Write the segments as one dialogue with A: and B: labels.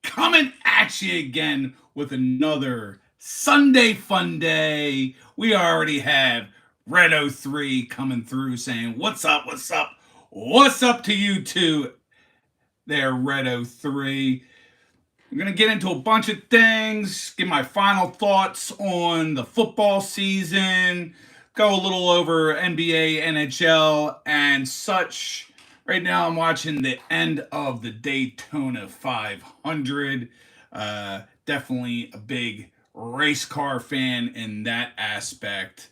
A: Coming at you again with another Sunday Funday. We already have Red03 coming through saying, "What's up? What's up? What's up to you two there, Red03?" I'm going to get into a bunch of things, give my final thoughts on the football season, go a little over NBA, NHL, and such. Right now, I'm watching the end of the Daytona 500. Definitely a big race car fan in that aspect.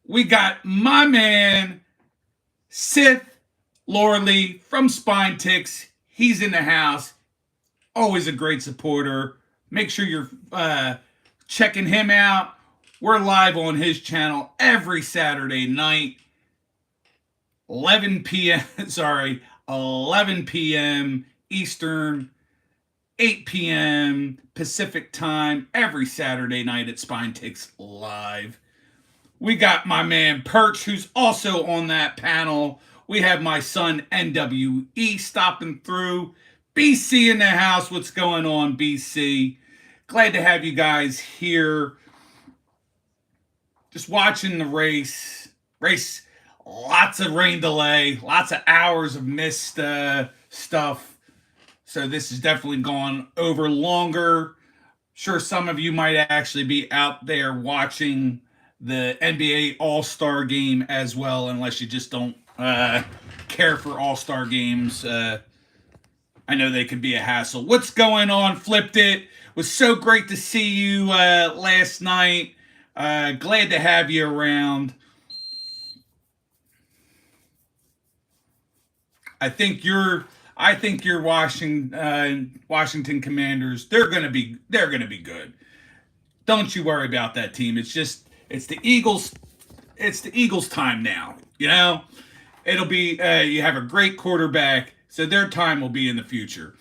A: We got my man, Sith Lorley from Spine Ticks. He's in the house. Always a great supporter. Make sure you're checking him out. We're live on his channel every Saturday night, 11 p.m. Sorry, 11 p.m. Eastern, 8 p.m. Pacific time every Saturday night at Spine Ticks Live. We got my man Perch, who's also on that panel. We have my son NWE stopping through. BC in the house. What's going on, BC? Glad to have you guys here. Just watching the race. Lots of rain delay. Lots of hours of missed stuff. So this has definitely gone over longer. Sure, some of you might actually be out there watching the NBA All-Star game as well, unless you just don't care for All-Star games. I know they could be a hassle. What's going on? Flipped it. Was so great to see you last night. Glad to have you around. I think your Washington Commanders. They're gonna be good. Don't you worry about that team. It's the Eagles. It's the Eagles' time now. You know, it'll be. You have a great quarterback. So their time will be in the future.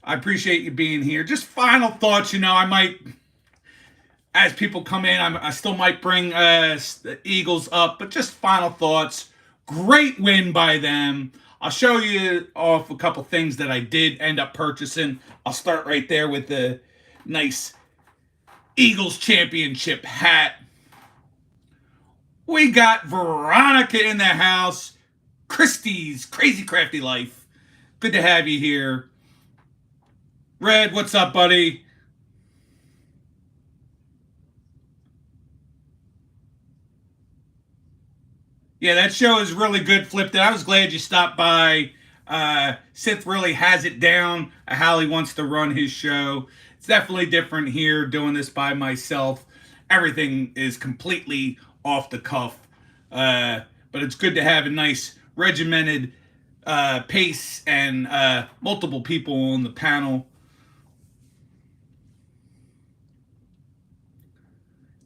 A: I appreciate you being here. Just final thoughts. I might, as people come in, I still might bring the Eagles up, but just final thoughts. Great win by them. I'll show you off a couple things that I did end up purchasing. I'll start right there with the nice Eagles championship hat. We got Veronica in the house. Christie's Crazy Crafty Life. Good to have you here. Red, what's up, buddy? Yeah, that show is really good, Flipped It. I was glad you stopped by. Sith really has it down how he wants to run his show. It's definitely different here doing this by myself. Everything is completely off the cuff. But it's good to have a nice regimented pace and multiple people on the panel.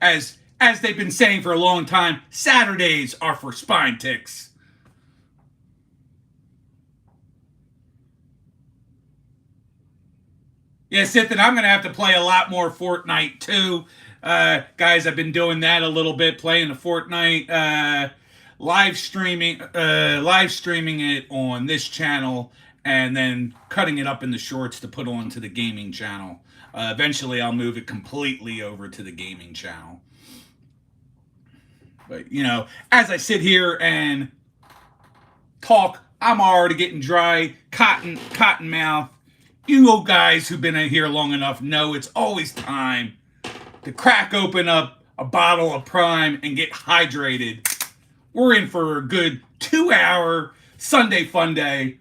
A: As they've been saying for a long time, Saturdays are for spine ticks. Yeah, Sith, and I'm going to have to play a lot more Fortnite too. Guys, I've been doing that a little bit, playing the Fortnite, live streaming it on this channel, and then cutting it up into shorts to put onto the gaming channel. Eventually, I'll move it completely over to the gaming channel. But, as I sit here and talk, I'm already getting dry, cotton mouth. You guys who've been here long enough know it's always time to crack open up a bottle of Prime and get hydrated. We're in for a good 2-hour Sunday Funday.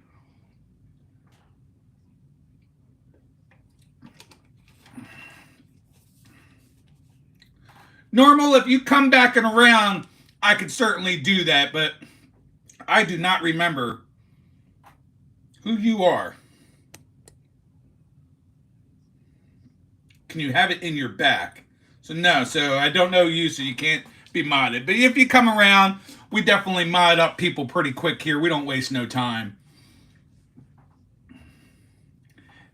A: Normal, if you come back and around, I could certainly do that, but I do not remember who you are. Can you have it in your back? So no, so I don't know you, so you can't be modded. But if you come around, we definitely mod up people pretty quick here. We don't waste no time.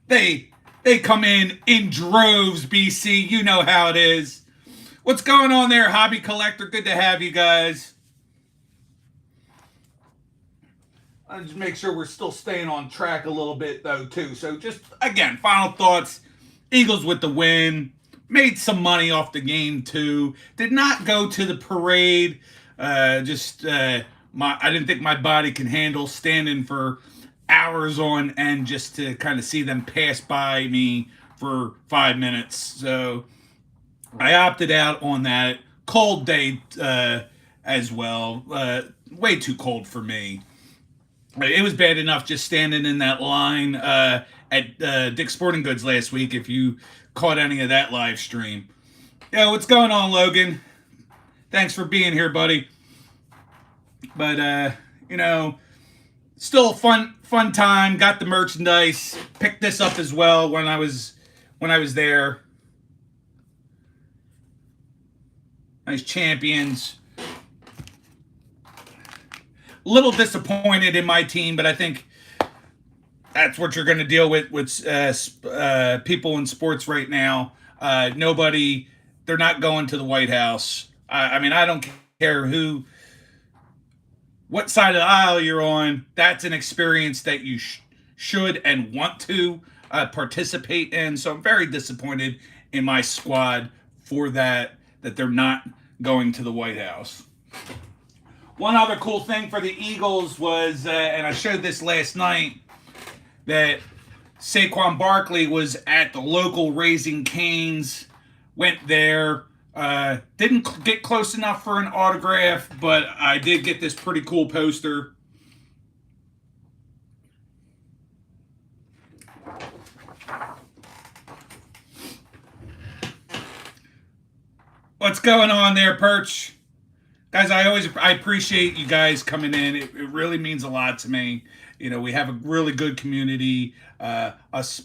A: They come in droves, BC. You know how it is. What's going on there, Hobby Collector? Good to have you guys. I'll just make sure we're still staying on track a little bit, though, too. So, just again, final thoughts. Eagles with the win. Made some money off the game, too. Did not go to the parade. I didn't think my body can handle standing for hours on end just to kind of see them pass by me for 5 minutes. So I opted out on that. Cold day as well. Way too cold for me. It was bad enough just standing in that line at Dick's Sporting Goods last week, if you caught any of that live stream. Yeah, what's going on, Logan? Thanks for being here, buddy. But, still a fun time. Got the merchandise. Picked this up as well when I was there. Nice champions. Little disappointed in my team, but I think that's what you're going to deal with people in sports right now. They're not going to the White House. I mean, I don't care what side of the aisle you're on. That's an experience that you should and want to participate in. So I'm very disappointed in my squad for that they're not going to the White House. One other cool thing for the Eagles was, and I showed this last night, that Saquon Barkley was at the local Raising Cane's, went there, didn't get close enough for an autograph, but I did get this pretty cool poster. What's going on there, Perch? Guys, I appreciate you guys coming in. It really means a lot to me. We have a really good community. Us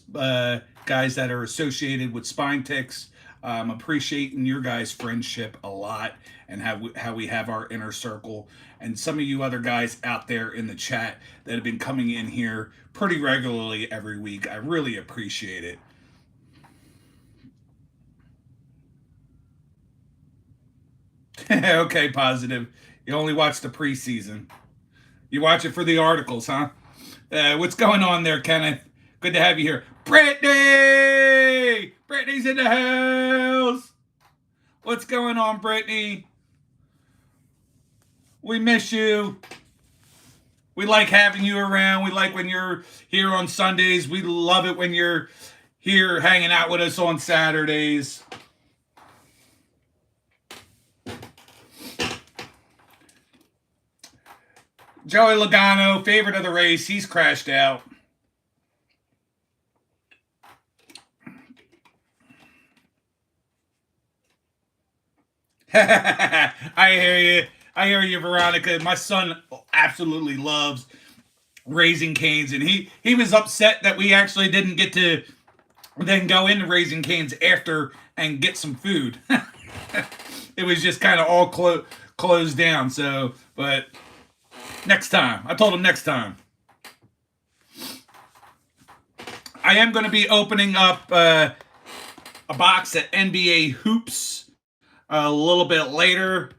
A: guys that are associated with Spine Ticks, appreciating your guys' friendship a lot, and how we have our inner circle. And some of you other guys out there in the chat that have been coming in here pretty regularly every week. I really appreciate it. Okay, positive. You only watch the preseason. You watch it for the articles, huh? What's going on there, Kenneth? Good to have you here. Brittany! Brittany's in the house! What's going on, Brittany? We miss you. We like having you around. We like when you're here on Sundays. We love it when you're here hanging out with us on Saturdays. Joey Logano, favorite of the race. He's crashed out. I hear you. I hear you, Veronica. My son absolutely loves Raising Cane's, and he was upset that we actually didn't get to then go into Raising Cane's after and get some food. It was just kind of all closed down. So, but next time. I told him next time. I am going to be opening up a box at NBA Hoops a little bit later.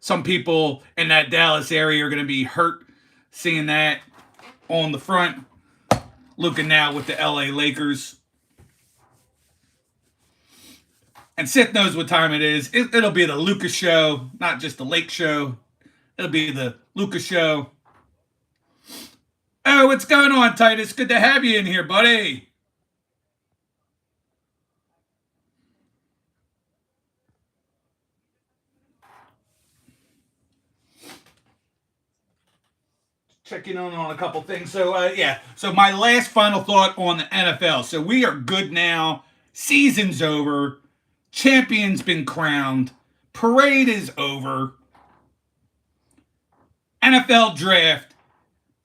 A: Some people in that Dallas area are going to be hurt seeing that on the front. Looking now with the LA Lakers. And Sith knows what time it is. It'll be the Lucas show, not just the Lake show. It'll be the Lucas show. Oh, what's going on, Titus? Good to have you in here, buddy. Checking on a couple things. So, So my last final thought on the NFL. So we are good now. Season's over. Champion's been crowned. Parade is over. NFL draft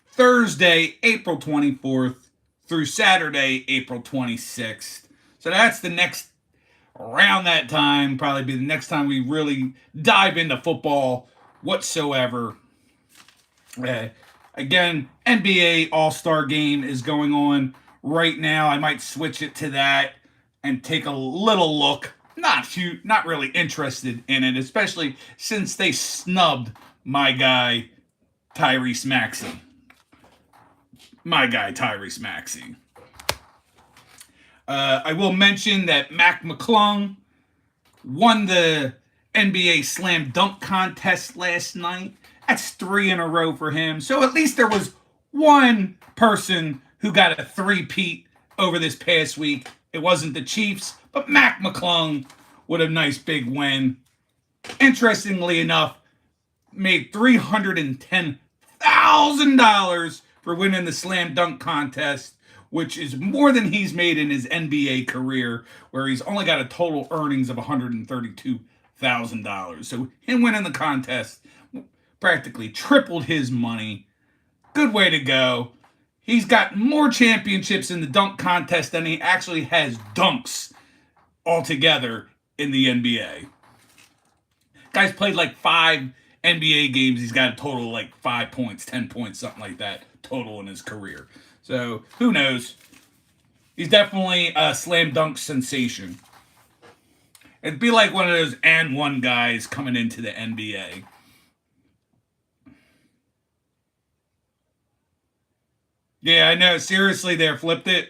A: Thursday, April 24th through Saturday, April 26th. So that's the next, around that time, probably be the next time we really dive into football whatsoever. Again, NBA All-Star Game is going on right now. I might switch it to that and take a little look. Not really interested in it, especially since they snubbed my guy Tyrese Maxey. My guy, Tyrese Maxey. I will mention that Mac McClung won the NBA Slam Dunk Contest last night. That's 3 in a row for him. So at least there was one person who got a three-peat over this past week. It wasn't the Chiefs, but Mac McClung with a nice big win. Interestingly enough, made $310,000 for winning the Slam Dunk Contest, which is more than he's made in his NBA career, where he's only got a total earnings of $132,000. So him winning the contest practically tripled his money. Good way to go. He's got more championships in the dunk contest than he actually has dunks altogether in the NBA. Guy's played like 5 NBA games. He's got a total of like 5 points, 10 points, something like that total in his career. So who knows? He's definitely a slam dunk sensation. It'd be like one of those and one guys coming into the NBA. Yeah, I know. Seriously, there, flipped it.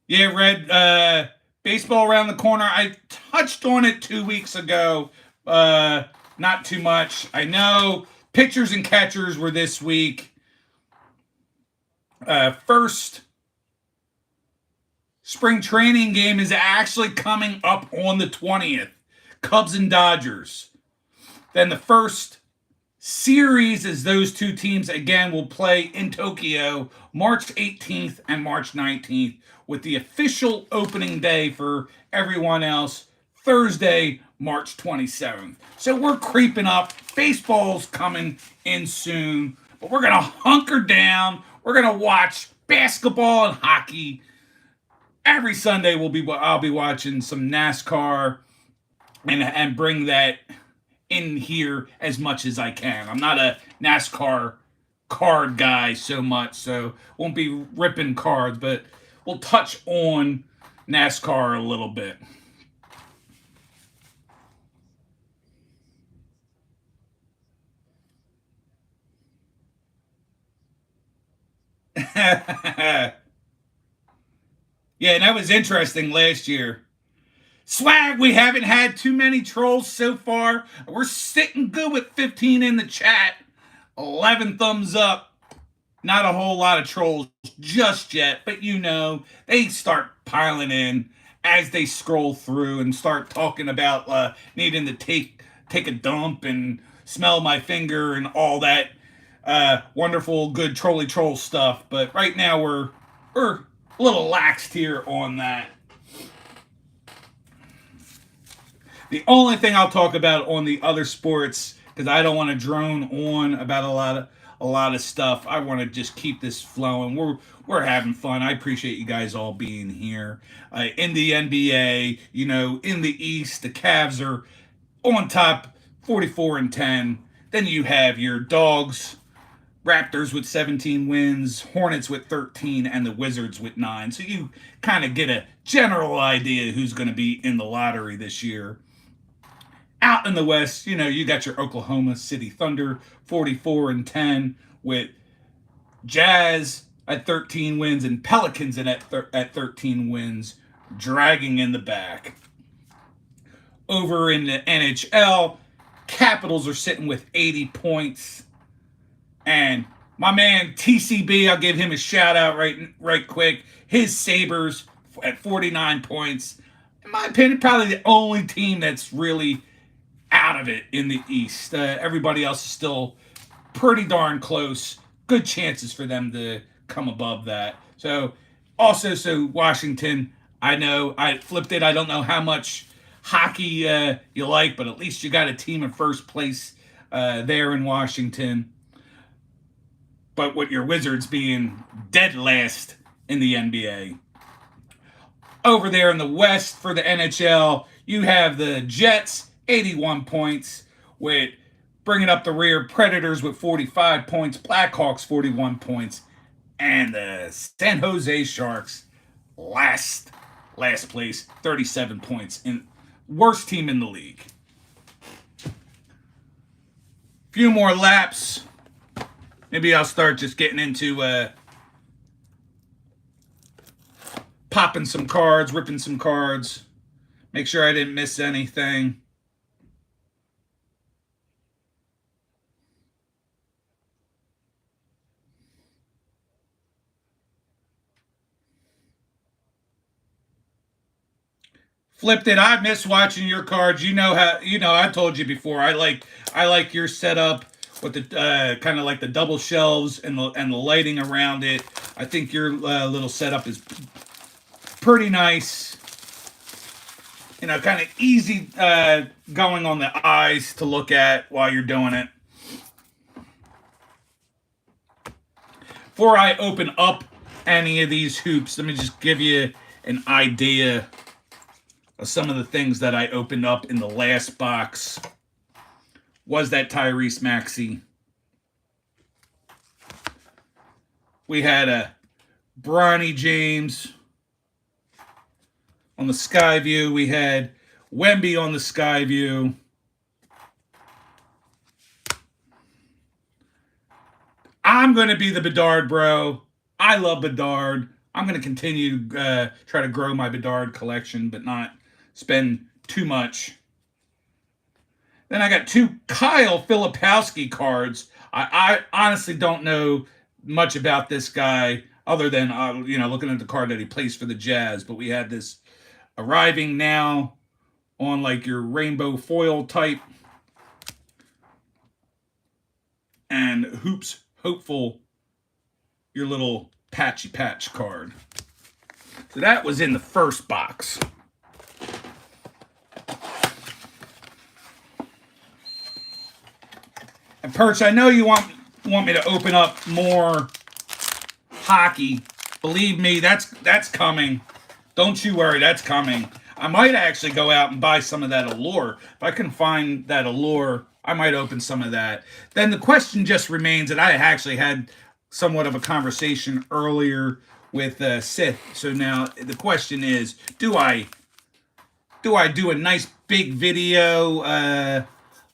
A: Yeah, Red, baseball around the corner. I touched on it 2 weeks ago. Not too much. I know pitchers and catchers were this week. First spring training game is actually coming up on the 20th. Cubs and Dodgers. Then the first series is those two teams again will play in Tokyo March 18th and March 19th, with the official opening day for everyone else Thursday, March 27th. So we're creeping up. Baseball's coming in soon, but we're going to hunker down. We're going to watch basketball and hockey. Every Sunday I'll be watching some NASCAR and bring that in here as much as I can. I'm not a NASCAR card guy so much, so won't be ripping cards, but we'll touch on NASCAR a little bit. Yeah, and that was interesting last year. Swag, we haven't had too many trolls so far. We're sitting good with 15 in the chat. 11 thumbs up. Not a whole lot of trolls just yet, but you know, they start piling in as they scroll through and start talking about needing to take a dump and smell my finger and all that wonderful, good trolly troll stuff. But right now we're a little laxed here on that. The only thing I'll talk about on the other sports, because I don't want to drone on about a lot of stuff. I want to just keep this flowing. We're having fun. I appreciate you guys all being here. In the NBA, you know, in the East, the Cavs are on top, 44-10. Then you have your Dogs, Raptors with 17 wins, Hornets with 13, and the Wizards with 9. So you kind of get a general idea who's going to be in the lottery this year. Out in the West, you know, you got your Oklahoma City Thunder, 44-10, with Jazz at 13 wins and Pelicans at 13 wins, dragging in the back. Over in the NHL, Capitals are sitting with 80 points. And my man TCB, I'll give him a shout out right quick. His Sabres at 49 points. In my opinion, probably the only team that's really out of it in the East. Everybody else is still pretty darn close. Good chances for them to come above that. So Washington, I know I flipped it. I don't know how much hockey you like, but at least you got a team in first place there in Washington. But with your Wizards being dead last in the NBA. Over there in the West for the NHL, you have the Jets, 81 points, with bringing up the rear Predators with 45 points, Blackhawks 41 points, and the San Jose Sharks last place, 37 points, in worst team in the league. few more laps. Maybe I'll start just getting into popping some cards, ripping some cards. Make sure I didn't miss anything. Flipped it. I miss watching your cards. You know how I told you before. I like your setup with the kind of like the double shelves and the lighting around it. I think your little setup is pretty nice. You know, kind of easy going on the eyes to look at while you're doing it. Before I open up any of these hoops, let me just give you an idea of some of the things that I opened up in the last box. Was that Tyrese Maxey? We had a Bronny James on the Skyview. We had Wemby on the Skyview. I'm going to be the Bedard bro. I love Bedard. I'm going to continue to try to grow my Bedard collection, but not spend too much. Then I got two Kyle Filipowski cards. I honestly don't know much about this guy other than looking at the card that he plays for the Jazz. But we had this arriving now on like your rainbow foil type and hoops hopeful your little patchy patch card. So that was in the first box. And Perch, I know you want me to open up more hockey. Believe me, that's coming. Don't you worry, that's coming. I might actually go out and buy some of that Allure. If I can find that Allure, I might open some of that. Then the question just remains, and I actually had somewhat of a conversation earlier with Sith. So now the question is, do I do a nice big video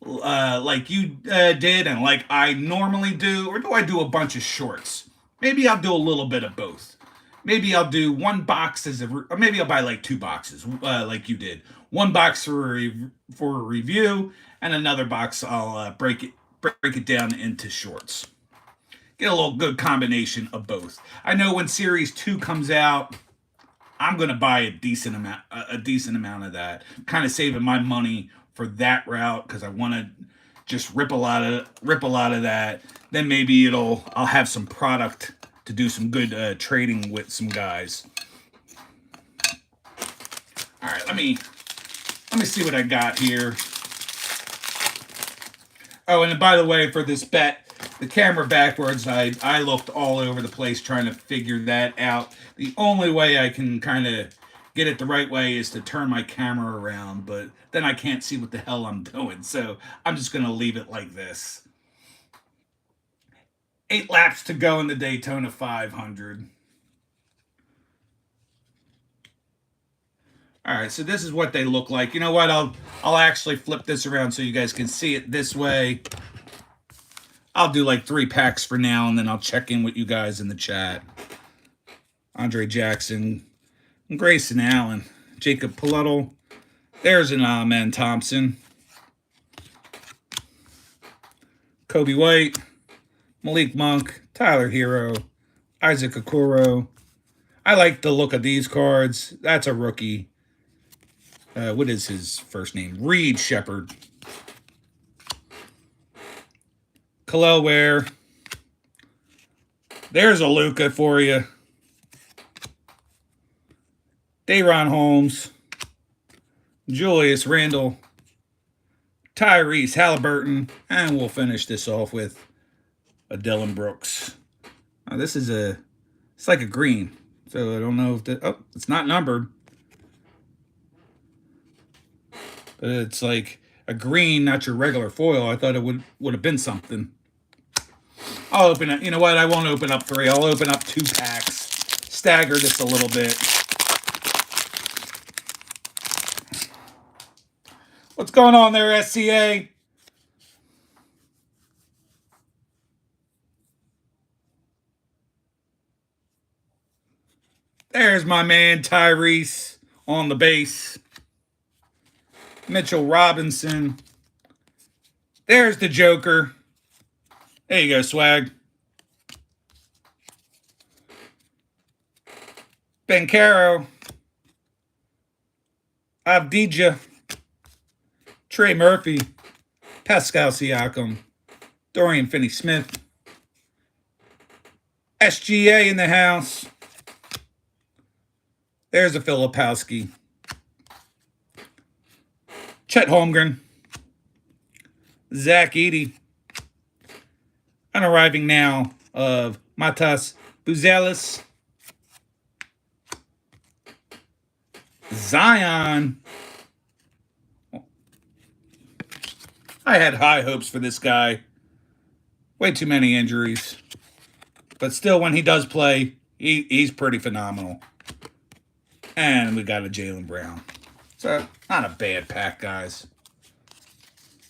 A: like you did and like I normally do, or do I do a bunch of shorts? Maybe I'll do a little bit of both. Maybe I'll do one box or maybe I'll buy like two boxes like you did. One box for a review, and another box I'll break it down into shorts. Get a little good combination of both. I know when Series 2 comes out, I'm gonna buy a decent amount of that. I'm kind of saving my money for that route because I want to just rip a lot of that. Then maybe I'll have some product to do some good trading with some guys. All right, let me see what I got here. Oh, and by the way, for this bet, the camera backwards, I looked all over the place trying to figure that out. The only way I can kind of get it the right way is to turn my camera around, but then I can't see what the hell I'm doing, so I'm just going to leave it like this. 8 laps to go in the Daytona 500. All right, so this is what they look like. You know what? I'll actually flip this around so you guys can see it this way. I'll do like 3 packs for now, and then I'll check in with you guys in the chat. Andre Jackson, Grayson Allen, Jacob Paluttle. There's an Amen Thompson. Kobe White, Malik Monk, Tyler Hero, Isaac Okoro. I like the look of these cards. That's a rookie. What is his first name? Reed Shepard. Khalil Ware. There's a Luka for you. Dayron Holmes. Julius Randle. Tyrese Halliburton. And we'll finish this off with a Dylan Brooks. Now this is it's like a green. So I don't know if it's not numbered. But it's like a green, not your regular foil. I thought it would have been something. I'll open it. You know what? I won't open up 3. I'll open up 2 packs. Stagger this a little bit. What's going on there, SCA? There's my man Tyrese on the base. Mitchell Robinson. There's the Joker. There you go, swag. Ben Caro. Avdija. Trey Murphy. Pascal Siakam. Dorian Finney-Smith. SGA in the house. There's a Filipowski. Chet Holmgren. Zach Edey. And arriving now of Matas Buzelis. Zion. I had high hopes for this guy. Way too many injuries. But still, when he does play, he's pretty phenomenal. And we got a Jaylen Brown. So, not a bad pack, guys.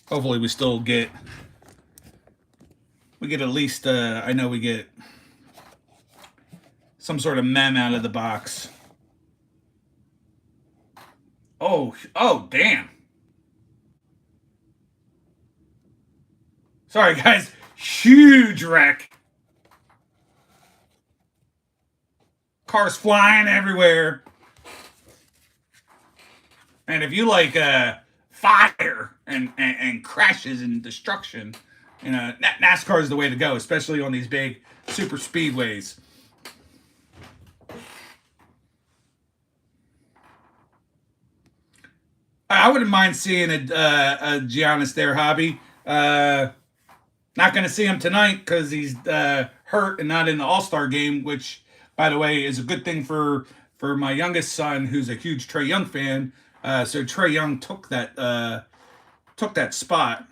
A: Hopefully we still get... We get at least... I know we get some sort of mem out of the box. Oh, damn. Sorry, guys. Huge wreck. Cars flying everywhere. And if you like fire and crashes and destruction, you know, NASCAR is the way to go, especially on these big super speedways. I wouldn't mind seeing a Giannis there, Hobby. Not going to see him tonight because he's hurt and not in the All-Star game, which, by the way, is a good thing for my youngest son, who's a huge Trae Young fan. So Trae Young took that spot.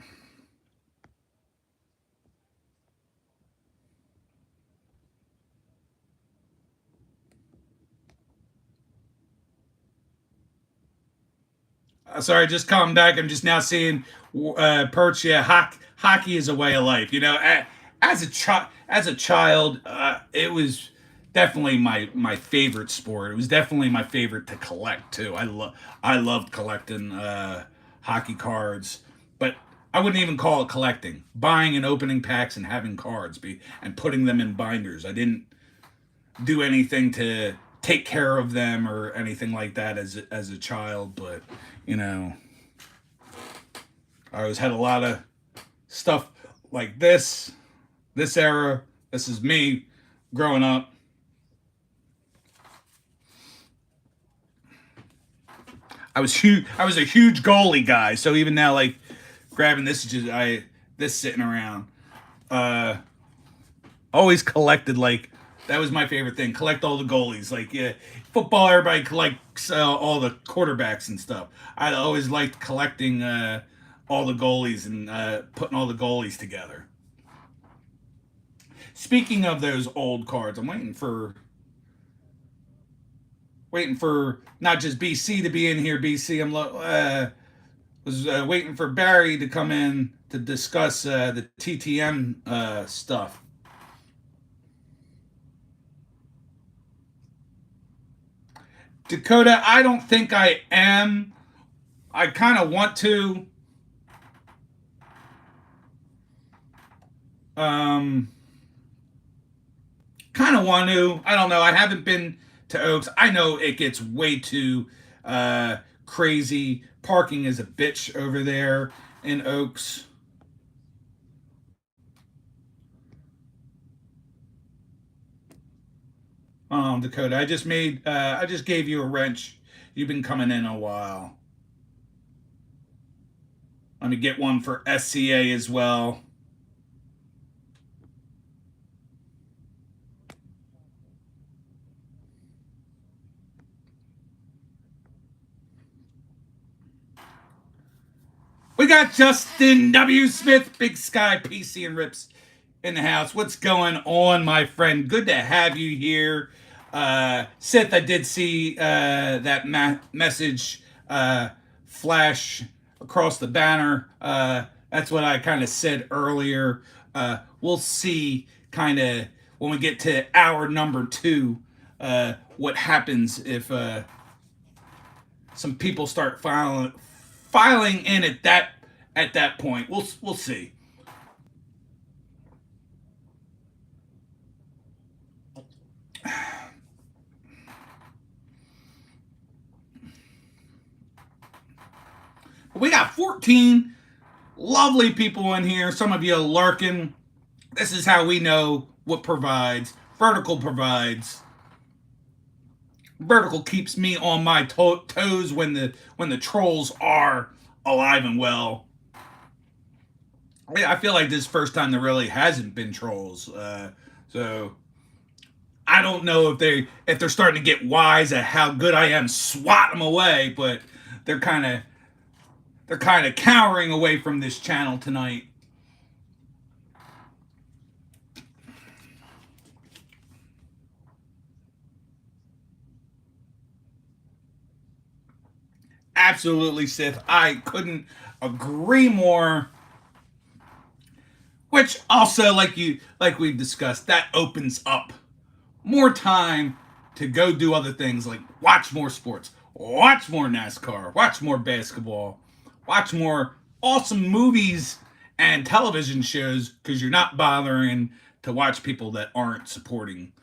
A: Sorry, just coming back. I'm just now seeing Perch. Yeah, hockey is a way of life. You know, as a child, it was definitely my favorite sport. It was definitely my favorite to collect too. I loved collecting hockey cards, but I wouldn't even call it collecting. Buying and opening packs and having cards and putting them in binders. I didn't do anything to take care of them or anything like that as a child, but you know, I always had a lot of stuff like this era. This is me growing up. I was a huge goalie guy, so even now, like grabbing this, this sitting around. Always collected, like that was my favorite thing. Collect all the goalies. Like, yeah, football, everybody collects all the quarterbacks and stuff. I always liked collecting all the goalies and putting all the goalies together. Speaking of those old cards, I'm waiting for not just BC to be in here. BC, was waiting for Barry to come in to discuss the TTM stuff. Dakota, I don't think I am. I kind of want to. Kind of want to. I don't know. I haven't been to Oaks. I know it gets way too crazy. Parking is a bitch over there in Oaks. Dakota, I just gave you a wrench. You've been coming in a while. Let me get one for SCA as well. We got Justin W. Smith, Big Sky, PC, and Rips in the house. What's going on, my friend? Good to have you here. Sith, I did see that message flash across the banner. That's what I kind of said earlier. We'll see kind of when we get to hour number 2 what happens if some people start filing in at that point. We'll see. We got 14 lovely people in here. Some of you are lurking. This is how we know what provides. Vertical provides. Vertical keeps me on my toes when the trolls are alive and well. I feel like this is the first time there really hasn't been trolls. So I don't know if they're starting to get wise at how good I am swatting them away, but they're kind of cowering away from this channel tonight. Absolutely, Sith. I couldn't agree more. Which also, like we've discussed, that opens up more time to go do other things like watch more sports, watch more NASCAR, watch more basketball, watch more awesome movies and television shows because you're not bothering to watch people that aren't supporting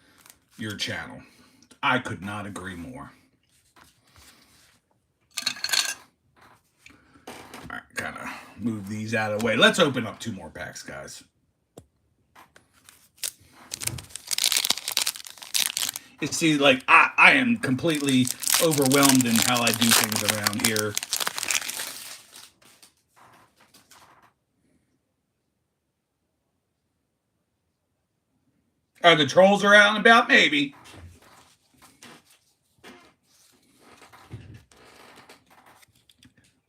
A: your channel. I could not agree more. All right, kind of move these out of the way. Let's open up 2 more packs, guys. You see, like, I am completely overwhelmed in how I do things around here. Are the trolls around and about? Maybe.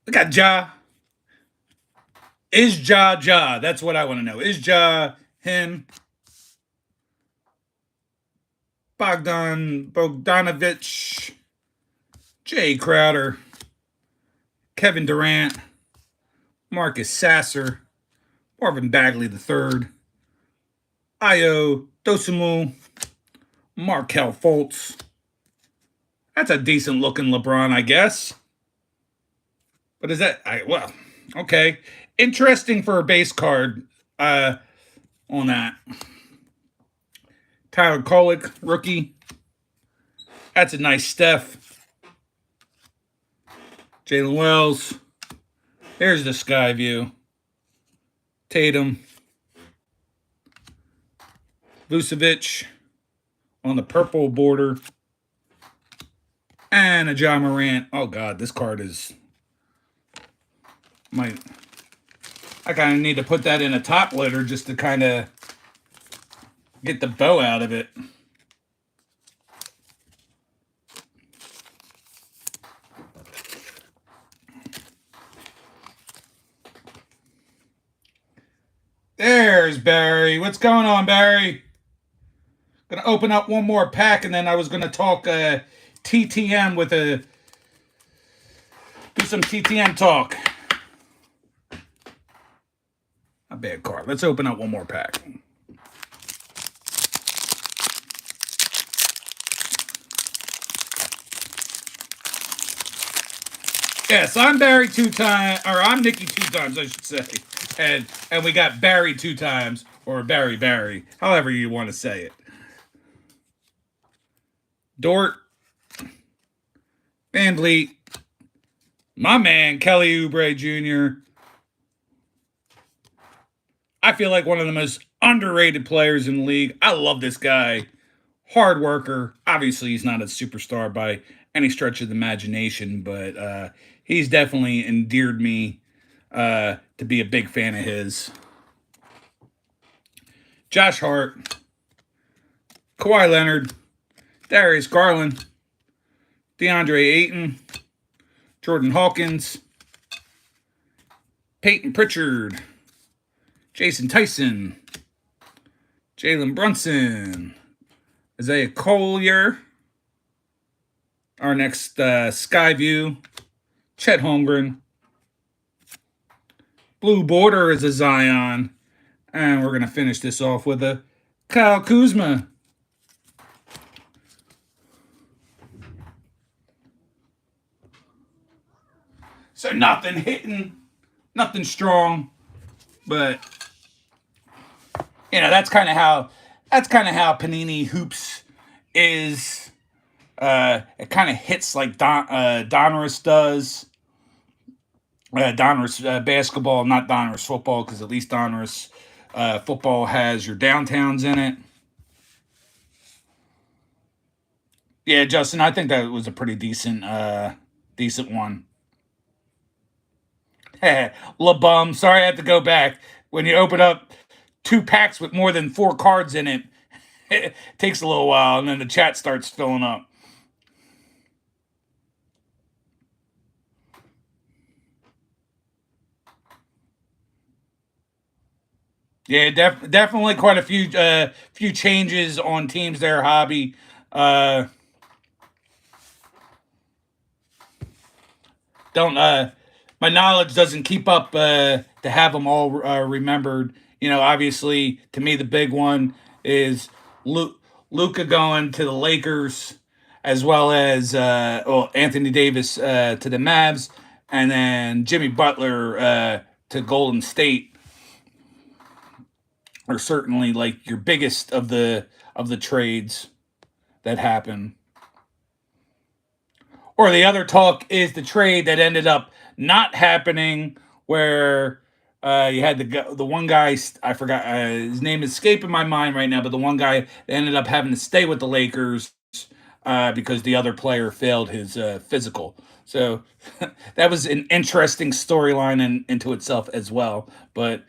A: We got Ja. Is Ja? That's what I want to know. Is Ja him? Bogdanovich, Jay Crowder, Kevin Durant, Marcus Sasser, Marvin Bagley III, Ayo Dosunmu, Markelle Fultz. That's a decent looking LeBron, I guess. But is that well, okay. Interesting for a base card on that. Tyler Kolek, rookie. That's a nice Steph. Jalen Wells. There's the sky view. Tatum. Vucevic on the purple border. And a Ja Morant. Oh, God, this card is... I kind of need to put that in a top loader just to kind of get the bow out of it. There's Barry. What's going on, Barry? Gonna open up 1 more pack, and then I was gonna talk TTM do some TTM talk. A bad card. Let's open up 1 more pack. Yes, I'm Barry 2 times, or I'm Nikki 2 times, I should say. And we got Barry 2 times, or Barry, however you want to say it. Dort, VanVleet, my man, Kelly Oubre Jr. I feel like one of the most underrated players in the league. I love this guy. Hard worker. Obviously, he's not a superstar by any stretch of the imagination, but he's definitely endeared me to be a big fan of his. Josh Hart, Kawhi Leonard, Darius Garland, DeAndre Ayton, Jordan Hawkins, Peyton Pritchard, Jason Tyson, Jalen Brunson, Isaiah Collier, our next Skyview, Chet Holmgren, blue border is a Zion, and we're going to finish this off with a Kyle Kuzma. So nothing hitting, nothing strong, but that's kind of how Panini Hoops is. It kind of hits like Donruss does. Donruss basketball, not Donruss football, because at least Donruss football has your downtowns in it. Yeah, Justin, I think that was a pretty decent one. LaBum, sorry I have to go back. When you open up two packs with more than four cards in it, it takes a little while, and then the chat starts filling up. Yeah, definitely quite a few changes on teams there, Hobby. Uh, don't My knowledge doesn't keep up to have them all remembered. Obviously, to me, the big one is Luca going to the Lakers, as well as Anthony Davis to the Mavs, and then Jimmy Butler to Golden State are certainly like your biggest of the trades that happen. Or the other talk is the trade that ended up not happening, where you had the one guy, I forgot his name is escaping my mind right now, but the one guy ended up having to stay with the Lakers because the other player failed his physical. So that was an interesting storyline into itself as well. But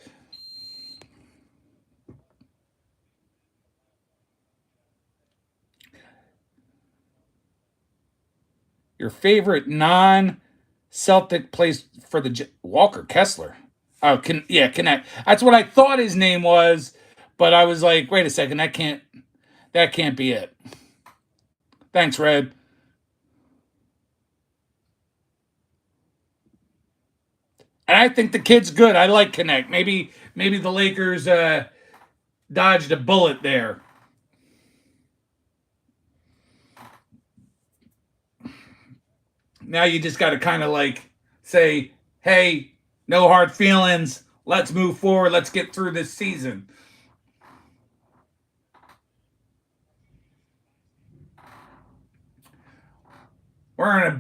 A: your favorite non-Celtic place for the Walker Kessler. Oh, Connect. That's what I thought his name was, but I was like, wait a second, that can't be it. Thanks, Red. And I think the kid's good. I like Connect. Maybe the Lakers dodged a bullet there. Now you just got to kind of like say, hey, no hard feelings. Let's move forward. Let's get through this season. We're in a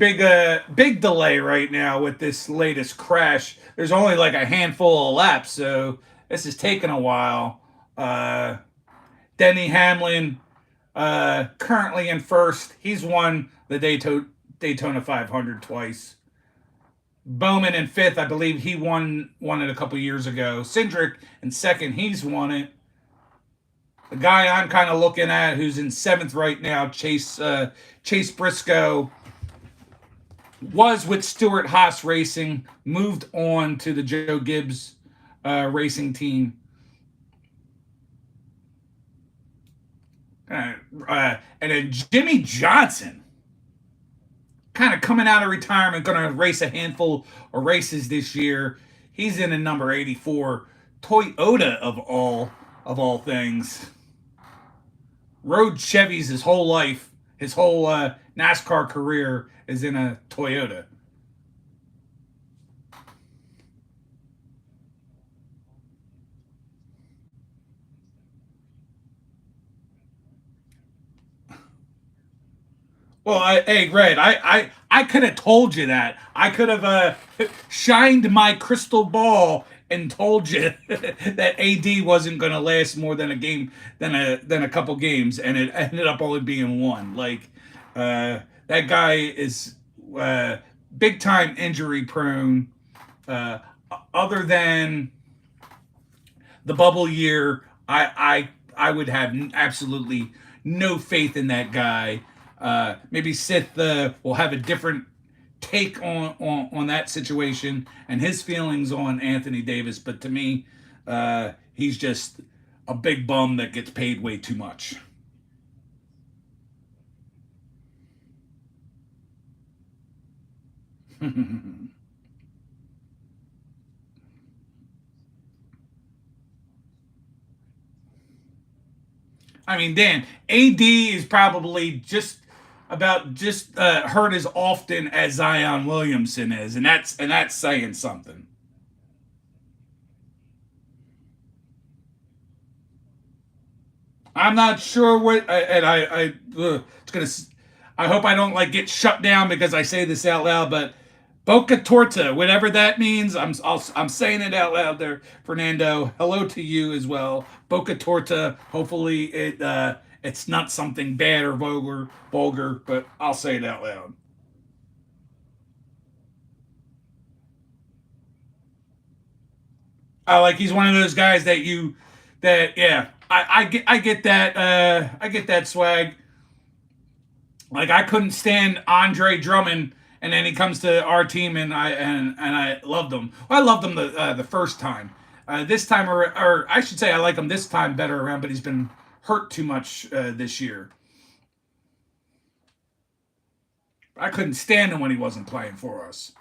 A: big delay right now with this latest crash. There's only like a handful of laps, so this is taking a while. Uh, Denny Hamlin currently in first. He's won the Daytona 500 twice. Bowman in fifth, I believe he won it a couple years ago. Cindric in second, he's won it. The guy I'm kind of looking at, who's in seventh right now, Chase Briscoe, was with Stewart Haas Racing, moved on to the Joe Gibbs racing team. And then Jimmy Johnson, kind of coming out of retirement, going to race a handful of races this year. He's in a number 84 Toyota of all things. Rode Chevys his whole life. His whole NASCAR career is in a Toyota. Well, hey, Red, I could have told you that. I could have shined my crystal ball and told you that AD wasn't going to last more than a game, than a couple games, and it ended up only being one. Like, that guy is uh, big time injury prone. Uh, Other than the bubble year, I would have absolutely no faith in that guy. Maybe Sith will have a different take on that situation and his feelings on Anthony Davis, but to me, he's just a big bum that gets paid way too much. I mean, Dan, AD is probably just about just hurt as often as Zion Williamson is, and that's saying something. I'm not sure what, and it's gonna. I hope I don't like get shut down because I say this out loud, but Boca Torta, whatever that means, I'm saying it out loud there, Fernando. Hello to you as well, Boca Torta. Hopefully it's not something bad or vulgar, but I'll say it out loud. Like he's one of those guys that yeah. I get that I get that swag. Like I couldn't stand Andre Drummond, and then he comes to our team, and I loved him. Well, I loved him the first time. This time, or I should say, I like him this time better around, but he's been hurt too much this year. I couldn't stand him when he wasn't playing for us.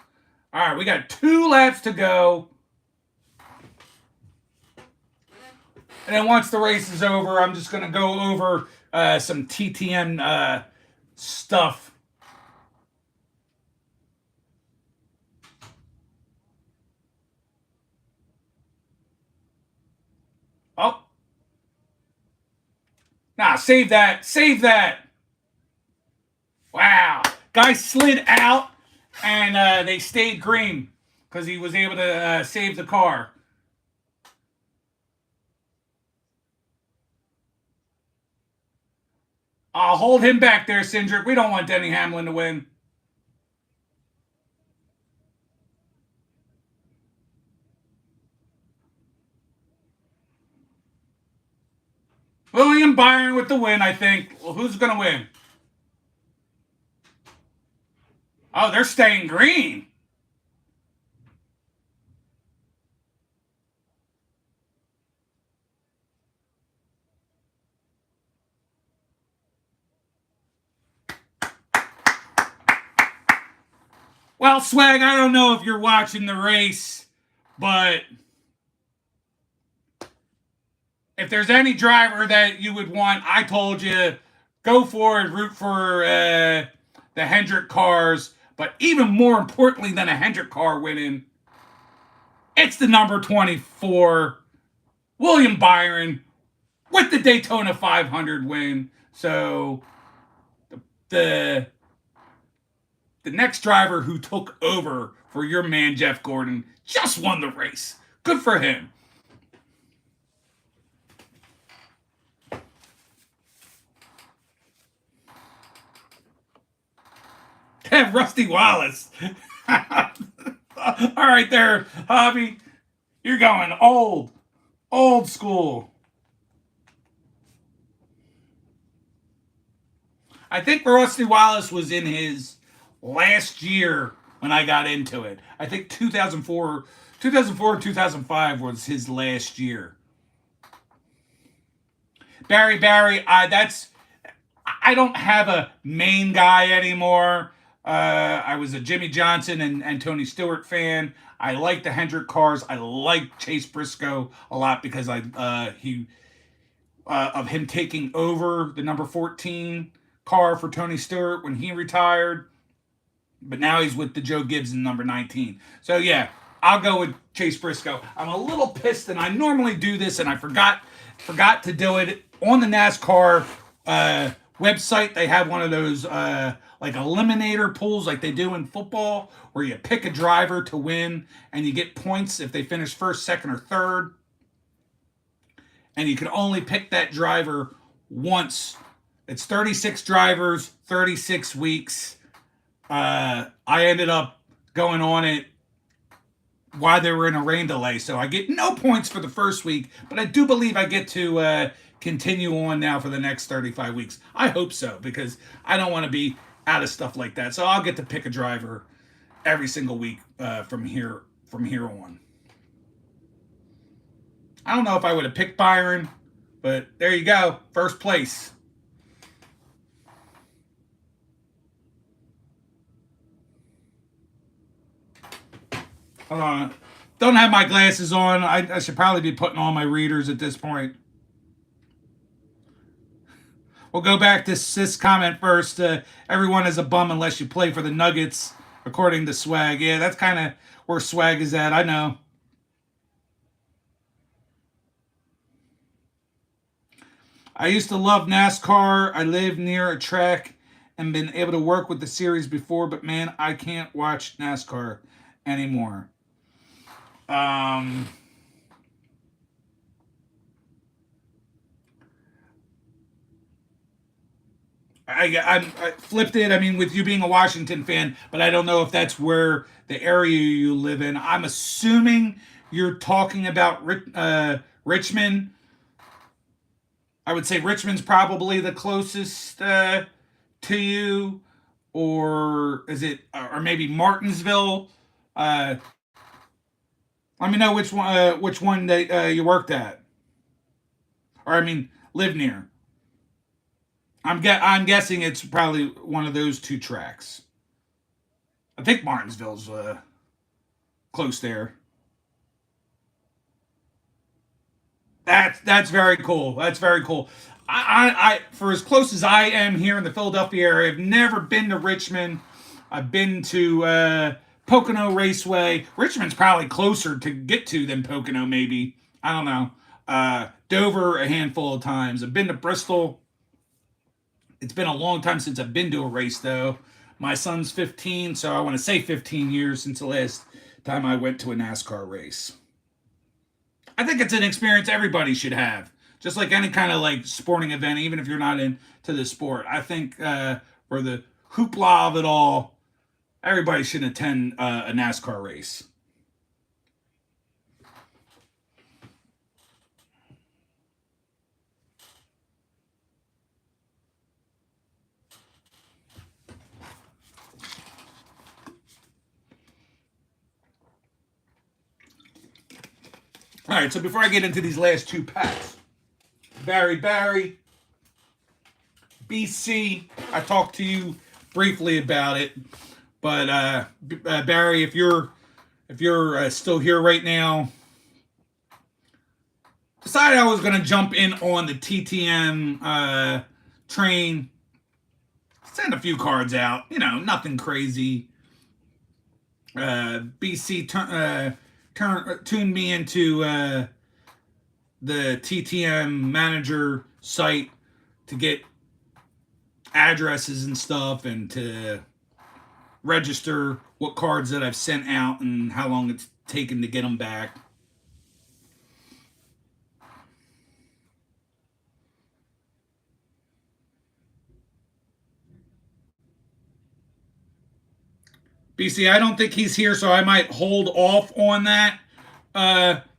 A: All right, we got 2 laps to go. And then once the race is over, I'm just going to go over some TTM stuff. Oh, nah, save that. Save that. Wow. Guy slid out and they stayed green because he was able to save the car. I'll hold him back there, Cindric. We don't want Denny Hamlin to win. William Byron with the win, I think. Well, who's going to win? Oh, they're staying green. Well, Swag, I don't know if you're watching the race, but if there's any driver that you would want, I told you, go for it, root for the Hendrick cars. But even more importantly than a Hendrick car winning, it's the number 24, William Byron, with the Daytona 500 win. So the the next driver who took over for your man Jeff Gordon just won the race. Good for him. Rusty Wallace. All right there, Hobby. You're going old school. I think Rusty Wallace was in his last year when I got into it. I think 2004, 2005 was his last year. Barry, I don't have a main guy anymore. I was a Jimmy Johnson and Tony Stewart fan. I like the Hendrick cars. I like Chase Briscoe a lot because of him taking over the number 14 car for Tony Stewart when he retired. But now he's with the Joe Gibson number 19. So yeah, I'll go with Chase Briscoe. I'm a little pissed, and I normally do this, and I forgot to do it on the NASCAR website. They have one of those like eliminator pools like they do in football, where you pick a driver to win, and you get points if they finish first, second, or third. And you can only pick that driver once. It's 36 drivers, 36 weeks. I ended up going on it while they were in a rain delay, so I get no points for the first week, but I do believe I get to continue on now for the next 35 weeks. I hope so, because I don't want to be out of stuff like that. So I'll get to pick a driver every single week from here on. I don't know if I would have picked Byron, but there you go, first place. Hold on. Don't have my glasses on. I should probably be putting on my readers at this point. we'll go back to this comment first. Everyone is a bum unless you play for the Nuggets, according to Swag. Yeah, that's kind of where Swag is at. I know. I used to love NASCAR. I live near a track and been able to work with the series before, but man, I can't watch NASCAR anymore. Um, I flipped it. I mean, with you being a Washington fan, but I don't know if that's where the area you live in. I'm assuming you're talking about Richmond. I would say Richmond's probably the closest to you, or is it, or maybe Martinsville? Uh, Let me know which one that you worked at, or I mean, live near. I'm guessing it's probably one of those two tracks. I think Martinsville's close there. That's very cool. That's very cool. For as close as I am here in the Philadelphia area, I've never been to Richmond. I've been to Pocono Raceway. Richmond's probably closer to get to than Pocono, maybe. I don't know. Dover a handful of times. I've been to Bristol. It's been a long time since I've been to a race, though. My son's 15, so I want to say 15 years since the last time I went to a NASCAR race. I think it's an experience everybody should have, just like any kind of like sporting event, even if you're not into the sport. I think for the hoopla of it all, everybody should attend a NASCAR race. All right, so before I get into these last two packs, Barry, BC, I talked to you briefly about it, but Barry, if you're still here right now, decided I was gonna jump in on the TTM train, send a few cards out, nothing crazy. BC tuned me into the TTM manager site to get addresses and stuff and to register what cards that I've sent out and how long it's taken to get them back. BC, I don't think he's here, so I might hold off on that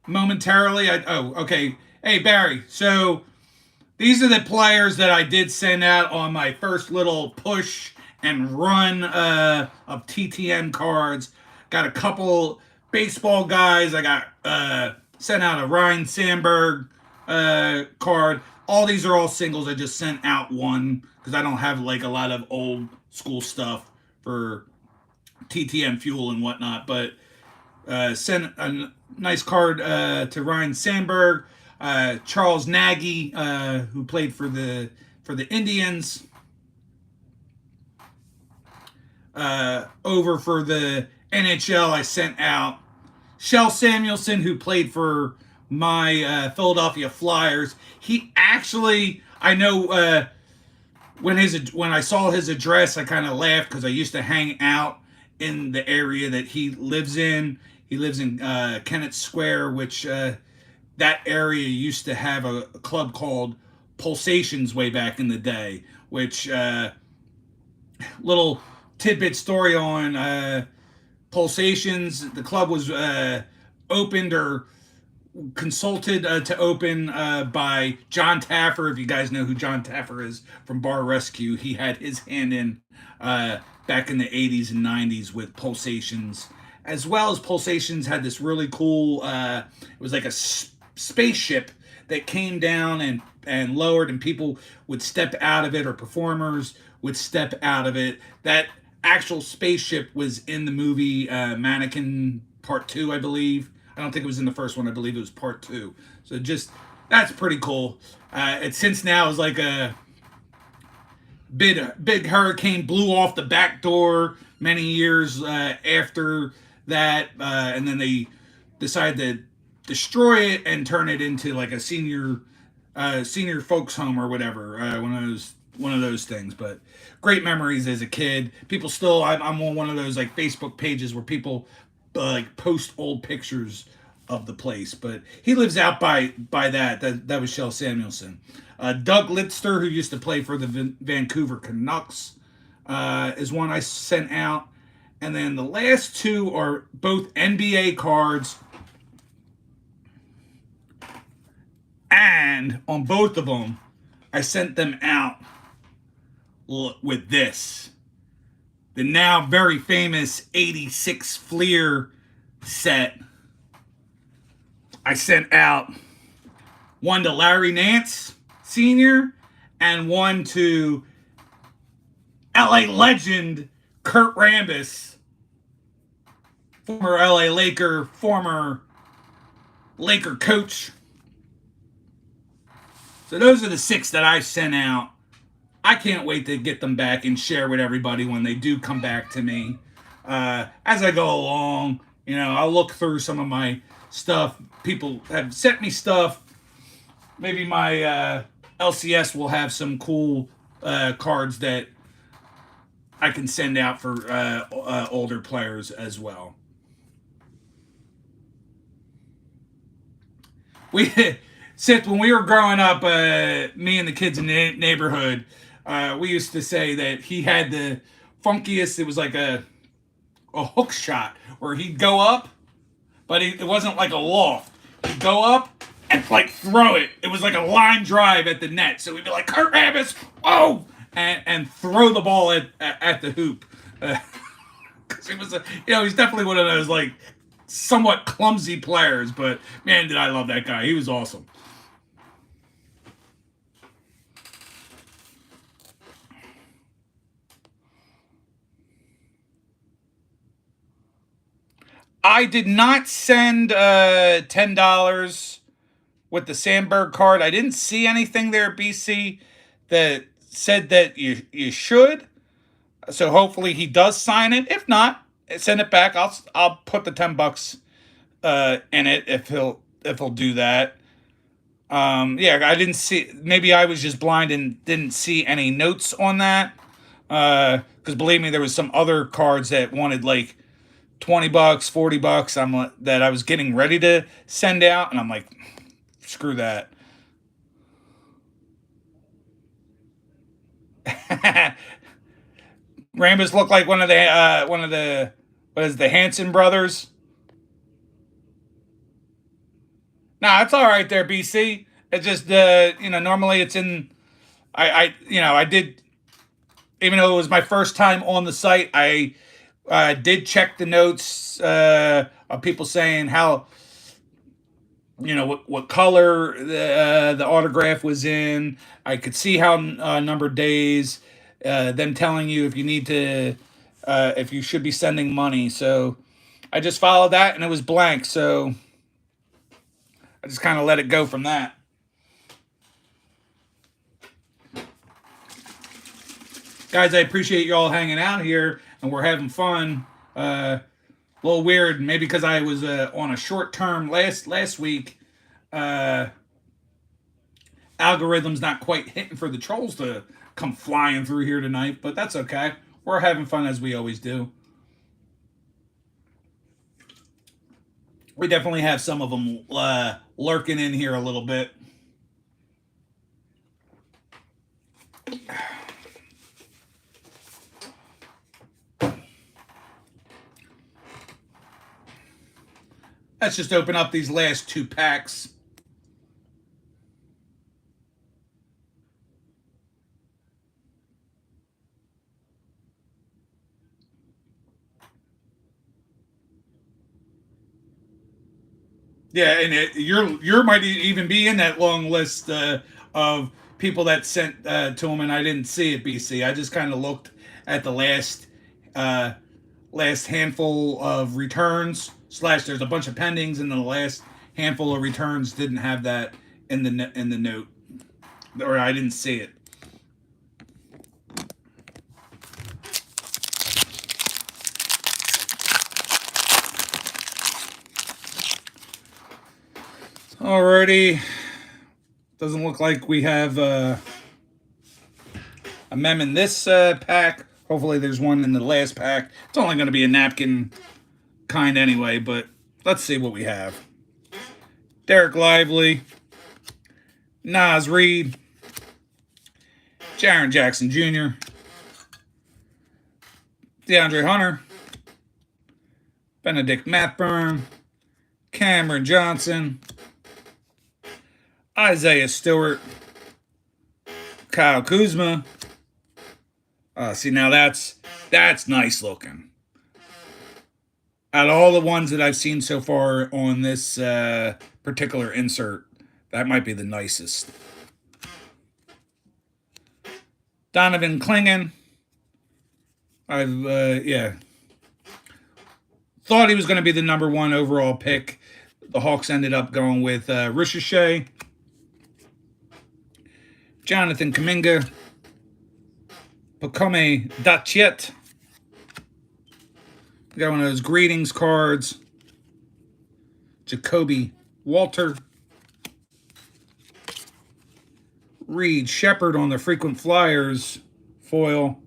A: momentarily. Okay. Hey, Barry. So these are the players that I did send out on my first little push and run of TTM cards. Got a couple baseball guys. I got sent out a Ryan Sandberg card. All these are all singles. I just sent out one because I don't have like a lot of old school stuff for TTM fuel and whatnot. But sent a nice card to Ryan Sandberg, Charles Nagy, who played for the Indians. Over for the NHL, I sent out Shell Samuelson, who played for my Philadelphia Flyers. He actually, I know when I saw his address, I kind of laughed because I used to hang out in the area that he lives in. He lives in Kennett Square, which that area used to have a club called Pulsations way back in the day, which little tidbit story on Pulsations. The club was opened or consulted to open by John Taffer. If you guys know who John Taffer is from Bar Rescue, he had his hand in back in the 80s and 90s with Pulsations. As well as Pulsations had this really cool, it was like a spaceship that came down and lowered, and people would step out of it, or performers would step out of it. That actual spaceship was in the movie Mannequin Part 2, I believe. I don't think it was in the first one. I believe it was Part 2. So just, that's pretty cool. It since now is like a big hurricane blew off the back door many years after that, and then they decided to destroy it and turn it into like a senior folks home or whatever. One of those things. But great memories as a kid. People still, I'm on one of those like Facebook pages where people like post old pictures of the place. But he lives out by that was Shel Samuelson. Doug Litster, who used to play for the Vancouver Canucks, is one I sent out. And then the last two are both NBA cards. And on both of them, I sent them out with this. The now very famous 86 Fleer set. I sent out one to Larry Nance Sr. and one to LA legend Kurt Rambis, former LA Laker, former Laker coach. So those are the 6 that I sent out. I can't wait to get them back and share with everybody when they do come back to me. As I go along, I'll look through some of my stuff. People have sent me stuff. Maybe my LCS will have some cool cards that I can send out for older players as well. When we were growing up, me and the kids in the neighborhood, we used to say that he had the funkiest. It was like a hook shot where he'd go up, but it wasn't like a loft. He'd go up and like throw it. It was like a line drive at the net. So we'd be like, Kurt Rambis, whoa, and throw the ball at the hoop. Because he was, he's definitely one of those like somewhat clumsy players. But man, did I love that guy. He was awesome. I did not send $10 with the Sandberg card. I didn't see anything there, BC, that said that you should. So hopefully he does sign it. If not, send it back. I'll put the $10 in it if he'll do that. Yeah, I didn't see. Maybe I was just blind and didn't see any notes on that. Because believe me, there was some other cards that wanted like $20, $40. That I was getting ready to send out, and I'm like, screw that. Rambis looked like one of the what is the Hanson brothers? Nah, it's all right there, BC. It's just normally it's in. I did, even though it was my first time on the site, I did check the notes of people saying how, what color the autograph was in. I could see how numbered days, them telling you if you need to, if you should be sending money. So I just followed that, and it was blank. So I just kind of let it go from that. Guys, I appreciate you all hanging out here, and we're having fun. A little weird, maybe because I was on a short term last week. Algorithm's not quite hitting for the trolls to come flying through here tonight, but that's okay. We're having fun as we always do. We definitely have some of them lurking in here a little bit. Let's just open up these last 2 packs. Yeah, and you might even be in that long list of people that sent to him, and I didn't see it, BC. I just kind of looked at the last handful of returns. / there's a bunch of pendings, and then the last handful of returns didn't have that in the note, or I didn't see it. Alrighty. Doesn't look like we have a mem in this pack. Hopefully there's one in the last pack. It's only going to be a napkin kind anyway, but let's see what we have. Derek Lively, Nas Reed, Jaren Jackson Jr., DeAndre Hunter, Benedict Matburn, Cameron Johnson, Isaiah Stewart, Kyle Kuzma. See, now that's nice looking. Out of all the ones that I've seen so far on this particular insert, that might be the nicest. Donovan Clingan. Thought he was going to be the #1 overall pick. The Hawks ended up going with Ricochet, Jonathan Kuminga, Pacome Dachiet. Got one of those greetings cards. Jacoby Walter. Reed Shepard on the frequent flyers foil.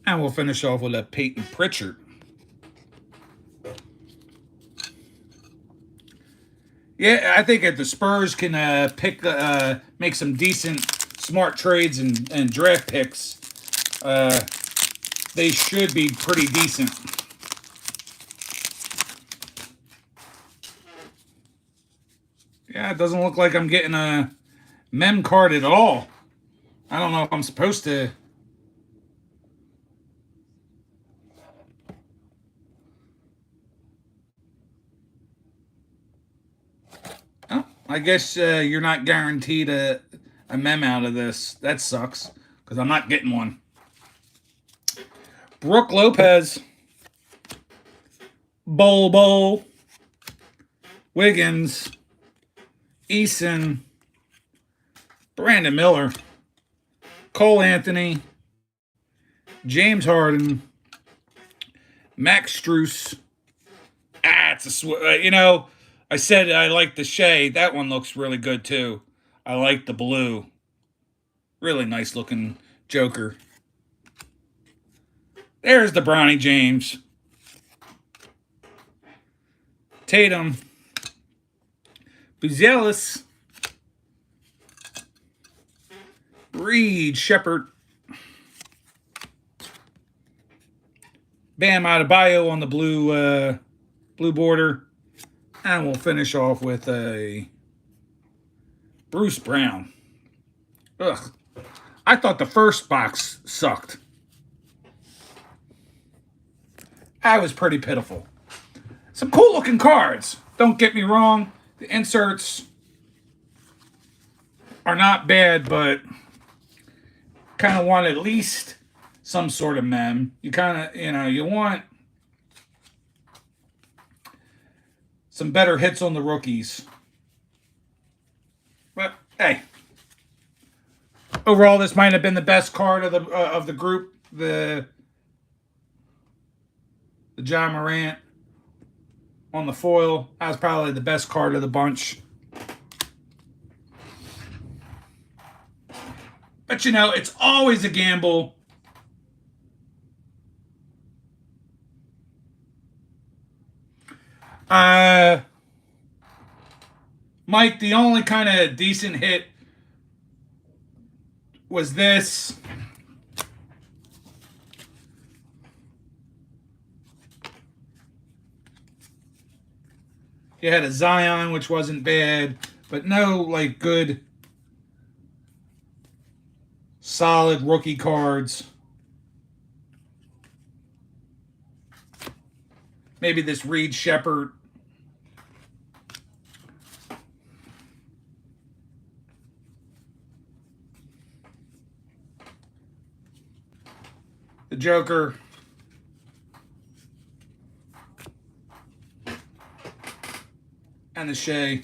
A: And we'll finish off with a Peyton Pritchard. Yeah, I think if the Spurs can make some decent, smart trades and draft picks, they should be pretty decent. Yeah, it doesn't look like I'm getting a mem card at all. I don't know if I'm supposed to. Oh, I guess you're not guaranteed a mem out of this. That sucks, because I'm not getting one. Brooke Lopez, Bol, Wiggins, Eason, Brandon Miller, Cole Anthony, James Harden, Max Strus. It's a I said I like the Shea. That one looks really good too. I like the blue. Really nice looking Joker. There's the Bronny James. Tatum. Buzelis. Reed Shepard. Bam Adebayo on the blue border. And we'll finish off with a Bruce Brown. Ugh. I thought the first box sucked. That was pretty pitiful. Some cool looking cards. Don't get me wrong. The inserts are not bad, but kind of want at least some sort of mem. You kind of, you want some better hits on the rookies. But hey, overall, this might have been the best card of the group. The John Morant on the foil. That was probably the best card of the bunch. But it's always a gamble. Mike, the only kind of decent hit was this. You had a Zion, which wasn't bad, but no, good, solid rookie cards. Maybe this Reed Shepard. The Joker. And the Shea.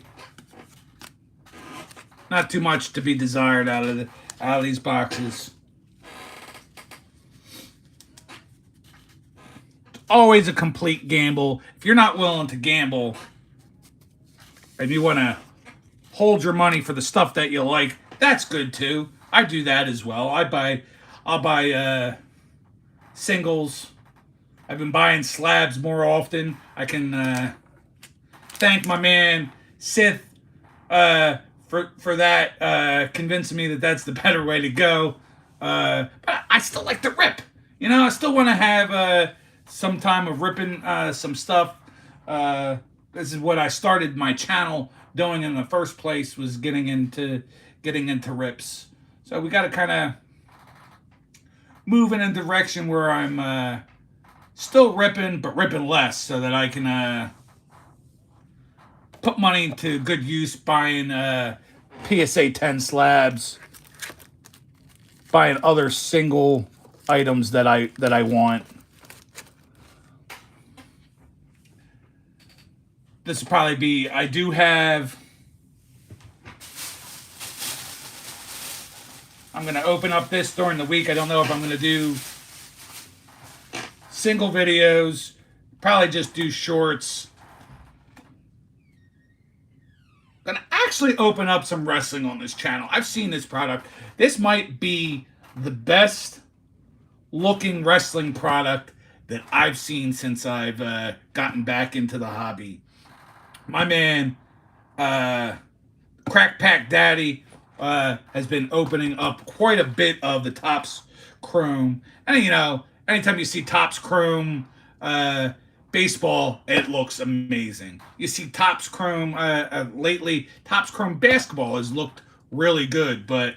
A: Not too much to be desired out of these boxes. Always a complete gamble. If you're not willing to gamble, and you want to hold your money for the stuff that you like, that's good too. I do that as well. I'll buy singles. I've been buying slabs more often. I can thank my man Sith for that, convincing me that that's the better way to go. But I still like to rip. You know, I still want to have some time of ripping some stuff. This is what I started my channel doing in the first place, was getting into rips. So we got to kind of move in a direction where I'm still ripping, but ripping less, so that I can put money to good use buying PSA 10 slabs, buying other single items that I want. This will probably be, I do have, I'm going to open up this during the week. I don't know if I'm going to do single videos, probably just do shorts. I'm going to actually open up some wrestling on this channel. I've seen this product. This might be the best looking wrestling product that I've seen since I've gotten back into the hobby. My man, Crack Pack Daddy, has been opening up quite a bit of the Topps Chrome. And, you know, anytime you see Topps Chrome baseball, it looks amazing. You see Topps Chrome lately, Topps Chrome basketball has looked really good, but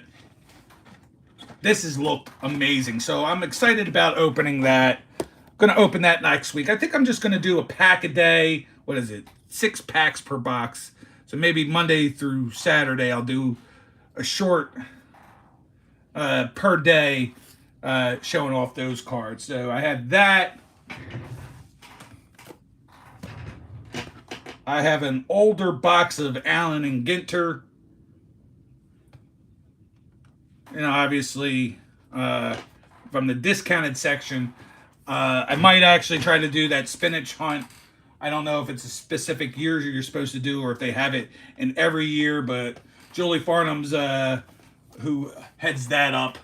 A: this has looked amazing. So I'm excited about opening that. I'm going to open that next week. I think I'm just going to do a pack a day. What is it? 6 packs per box. So maybe Monday through Saturday I'll do a short per day showing off those cards. So I have that. I have an older box of Allen and Ginter. You know, obviously from the discounted section. I might actually try to do that spinach hunt. I don't know if it's a specific year you're supposed to do, or if they have it in every year, but Julie Farnham's who heads that up.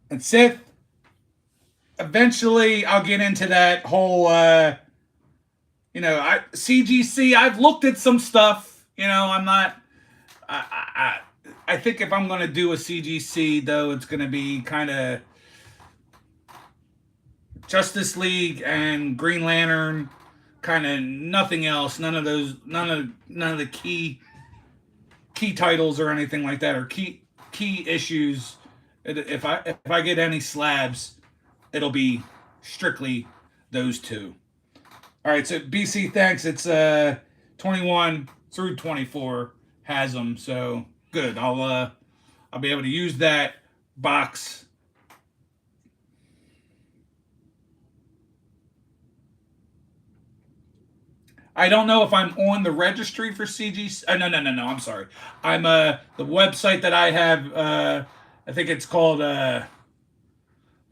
A: And Sith, eventually I'll get into that whole, you know, CGC. I've looked at some stuff. You know, I'm not. I think if I'm going to do a CGC, though, it's going to be kind of Justice League and Green Lantern, kind of nothing else. None of those. None of the key titles or anything like that, or key issues. If I get any slabs, it'll be strictly those two. All right, so BC, thanks. It's 21 through 24 has them, so good. I'll be able to use that box. I don't know if I'm on the registry for CG. No. I'm sorry. I'm the website that I have. I think it's called a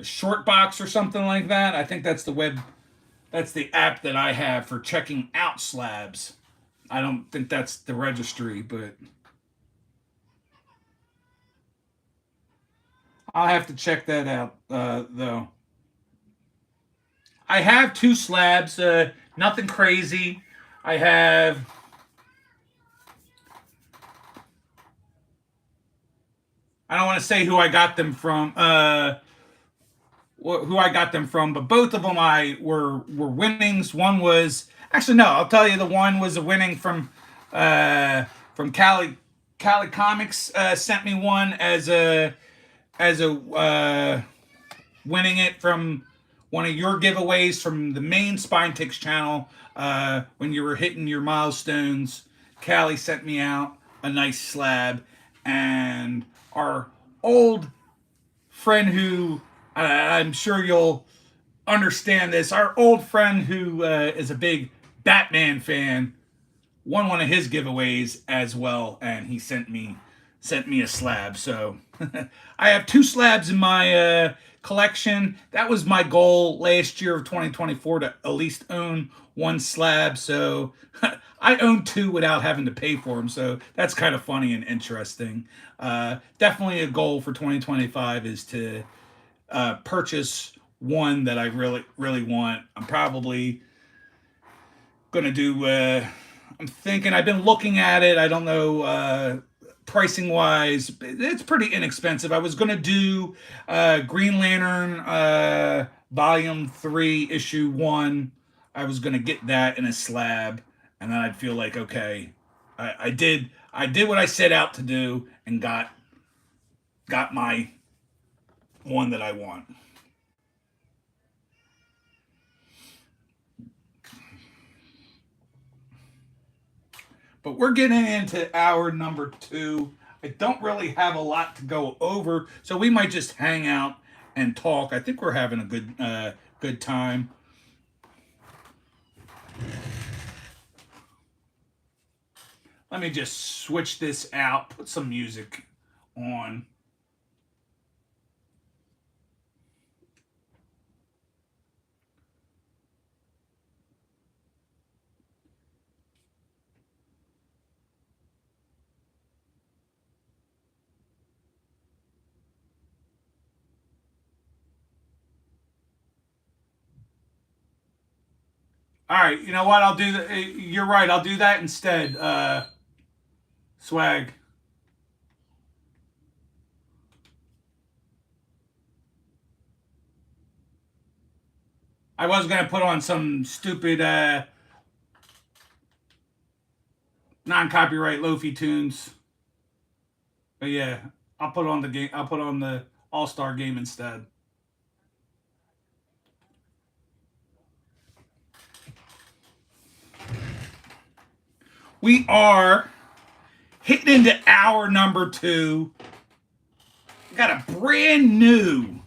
A: short box or something like that. I think that's the app that I have for checking out slabs. I don't think that's the registry, but I'll have to check that out, though. I have 2 slabs, nothing crazy. I have I don't want to say who I got them from, but both of them were winnings. One was, actually no, I'll tell you, the one was a winning from Cali Comics. Sent me one as a winning it from one of your giveaways from the main Spine Ticks channel. When you were hitting your milestones, Callie sent me out a nice slab, and our old friend who, I'm sure you'll understand this, our old friend who is a big Batman fan, won one of his giveaways as well, and he sent me a slab. So I have 2 slabs in my collection. That was my goal last year of 2024 to at least own 1 slab. So I own 2 without having to pay for them. So that's kind of funny and interesting. Definitely a goal for 2025 is to purchase one that I really want. I'm probably gonna do. I'm thinking. I've been looking at it. I don't know pricing wise. It's pretty inexpensive. I was gonna do Green Lantern Volume 3 Issue 1. I was gonna get that in a slab, and then I'd feel like okay, I did what I set out to do and got my one that I want. But we're getting into hour number 2. I don't really have a lot to go over, so we might just hang out and talk. I think we're having a good time. Let me just switch this out, put some music on. All right, you know what? I'll do that. You're right. I'll do that instead. Swag. I was gonna put on some stupid non-copyright lofi tunes, but yeah, I'll put on the game. I'll put on the All-Star game instead. We are hitting into hour number 2. We got a brand new.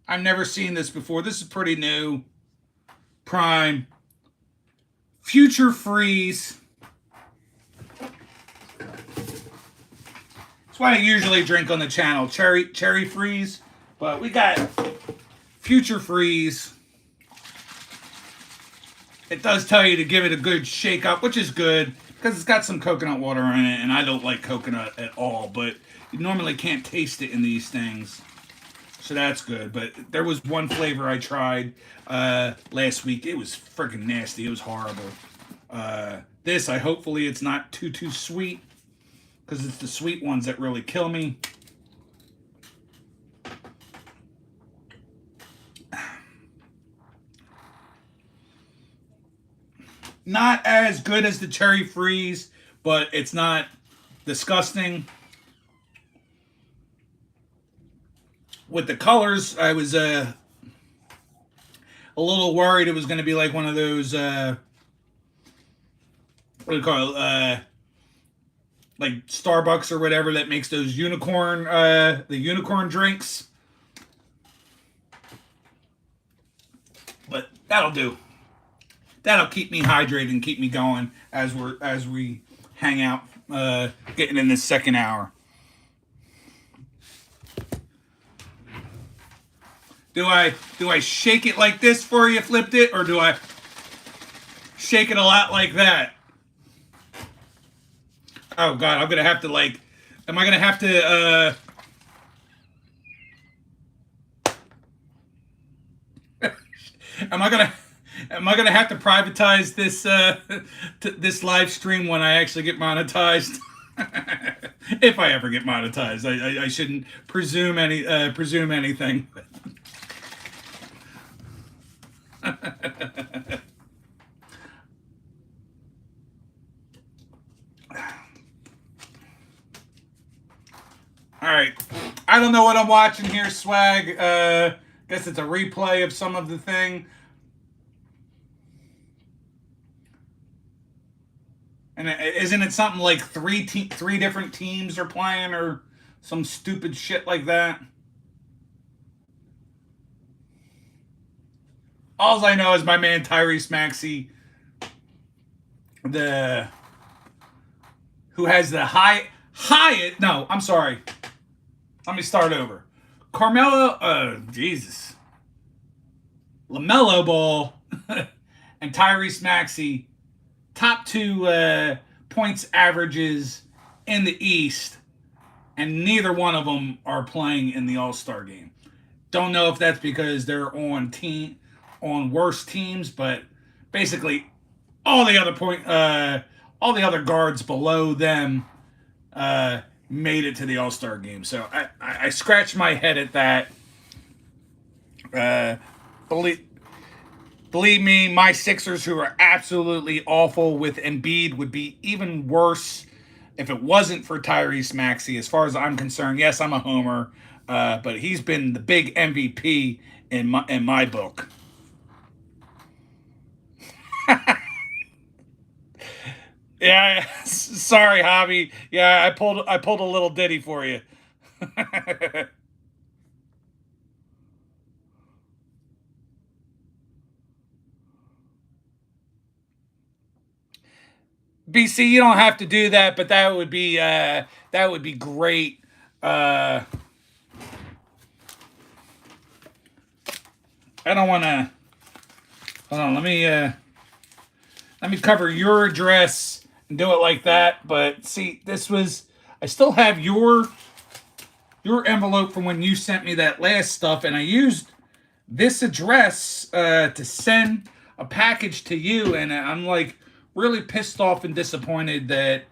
A: I've never seen this before. This is pretty new. Prime. Future Freeze. That's what I usually drink on the channel. Cherry Freeze. But we got Future Freeze. It does tell you to give it a good shake up, which is good because it's got some coconut water in it, and I don't like coconut at all, but you normally can't taste it in these things. So that's good. But there was one flavor I tried last week. It was freaking nasty. It was horrible. This, hopefully it's not too sweet because it's the sweet ones that really kill me. Not as good as the Cherry Freeze, but it's not disgusting. With the colors, I was a little worried it was going to be like one of those what do you call it? Like Starbucks or whatever that makes those the unicorn drinks. But that'll do. That'll keep me hydrated and keep me going as we hang out, getting in this second hour. Do I shake it like this for you, flipped it, or do I shake it a lot like that? Oh God, I'm gonna have to like. Am I gonna have to? Am I gonna have to privatize this this live stream when I actually get monetized? If I ever get monetized, I shouldn't presume anything. All right, I don't know what I'm watching here, swag. Guess it's a replay of some of the thing. And isn't it something like three different teams are playing or some stupid shit like that? All I know is my man Tyrese Maxey the who has the highest. No, I'm sorry. Let me start over. Carmelo, Jesus, LaMelo Ball, and Tyrese Maxey, top two points averages in the East, and neither one of them are playing in the All-Star game. Don't know if that's because they're on worse teams, but basically all the all the other guards below them made it to the All-Star game. So I scratched my head at that. Believe me, my Sixers, who are absolutely awful with Embiid, would be even worse if it wasn't for Tyrese Maxey. As far as I'm concerned, yes, I'm a homer, but he's been the big MVP in my book. Yeah, sorry, Hobby. Yeah, I pulled a little ditty for you. BC, you don't have to do that, but that would be great. I don't want to. Hold on, let me cover your address and do it like that. But see, I still have your envelope from when you sent me that last stuff, and I used this address to send a package to you, and I'm like really pissed off and disappointed that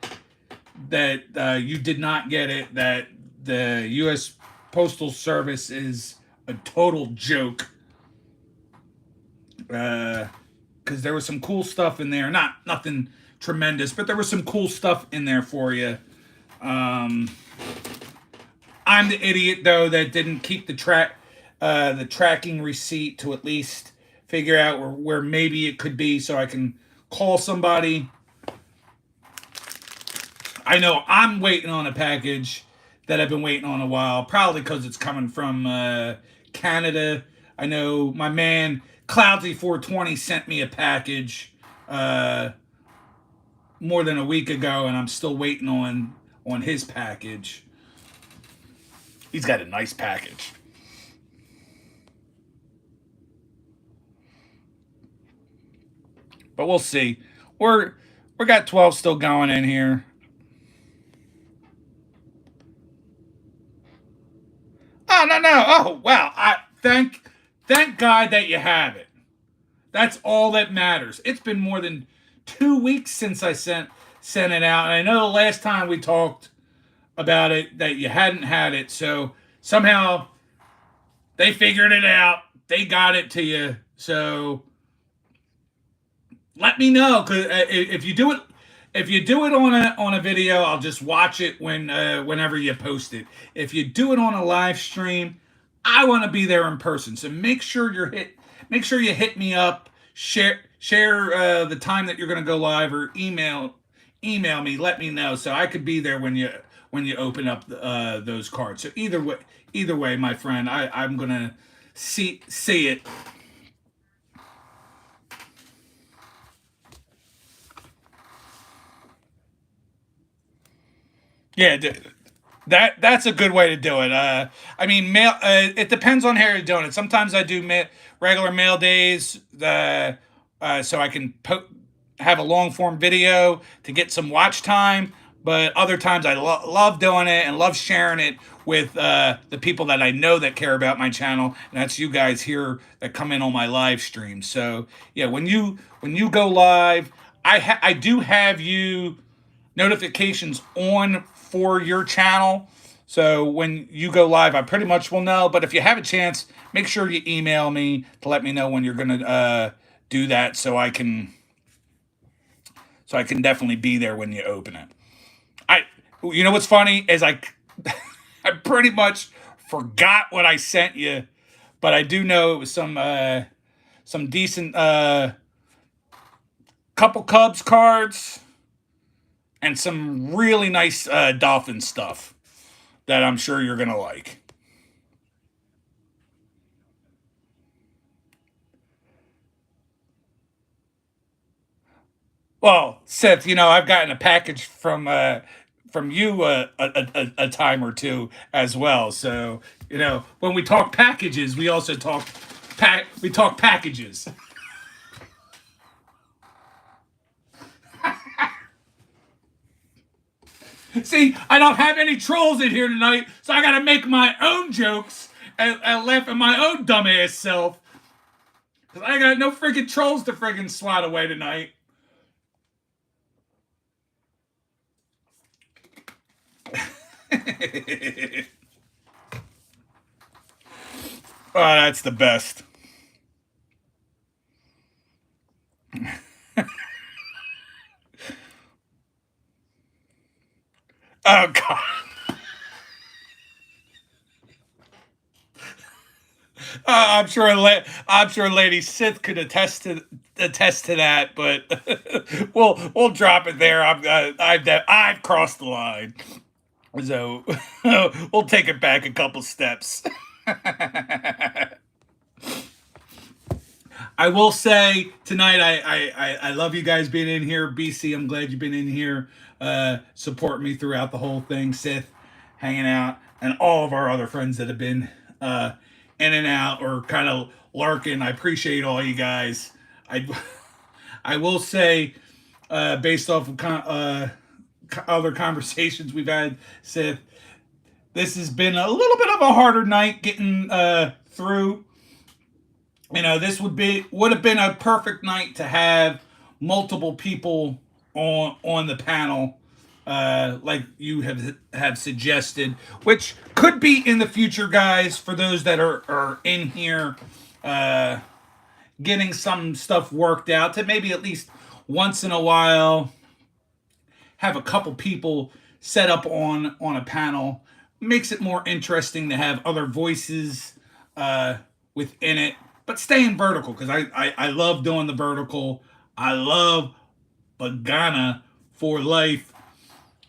A: you did not get it. That the U.S. Postal Service is a total joke. Because there was some cool stuff in there. Nothing tremendous, but there was some cool stuff in there for you. I'm the idiot though that didn't keep the tracking receipt to at least figure out where maybe it could be, so I can call somebody. I know I'm waiting on a package that I've been waiting on a while, probably because it's coming from Canada. I know my man Cloudsy420 sent me a package more than a week ago, and I'm still waiting on his package. He's got a nice package. But we'll see. We got 12 still going in here. Oh no. Oh wow. I thank God that you have it. That's all that matters. It's been more than 2 weeks since I sent it out, and I know the last time we talked about it that you hadn't had it. So somehow they figured it out. They got it to you. So let me know, because if you do it on a video, I'll just watch it whenever you post it. If you do it on a live stream, I want to be there in person. So make sure you hit me up, share the time that you're going to go live, or email me, let me know, so I could be there when you open up those cards. So either way, my friend, I'm going to see it. Yeah, that's a good way to do it. I mean, mail. It depends on how you're doing it. Sometimes I do regular mail days, so I can have a long form video to get some watch time. But other times I love doing it and love sharing it with the people that I know that care about my channel, and that's you guys here that come in on my live stream. So yeah, when you go live, I do have you notifications on for your channel. So when you go live, I pretty much will know. But if you have a chance, make sure you email me to let me know when you're gonna do that, so I can definitely be there when you open it. You know what's funny is I pretty much forgot what I sent you, but I do know it was some decent couple Cubs cards and some really nice Dolphin stuff that I'm sure you're gonna like. Well, Seth, I've gotten a package from you a time or two as well. So when we talk packages, we also talk packages. See, I don't have any trolls in here tonight, so I got to make my own jokes and laugh at my own dumbass self. Cause I got no freaking trolls to freaking swat away tonight. Oh, that's the best. Oh God. I'm sure Lady Sith could attest to that, but we'll drop it there. I've crossed the line, so we'll take it back a couple steps. I will say tonight, I love you guys being in here. BC, I'm glad you've been in here, supporting me throughout the whole thing. Sith, hanging out, and all of our other friends that have been in and out or kind of lurking. I appreciate all you guys. I I will say, based off of other conversations we've had, Sith, this has been a little bit of a harder night getting through. This would have been a perfect night to have multiple people on the panel, like you have suggested, which could be in the future, guys. For those that are in here, uh, getting some stuff worked out, to maybe at least once in a while have a couple people set up on a panel, makes it more interesting to have other voices within it, but staying vertical, because I love doing the vertical. I love Vagana for life.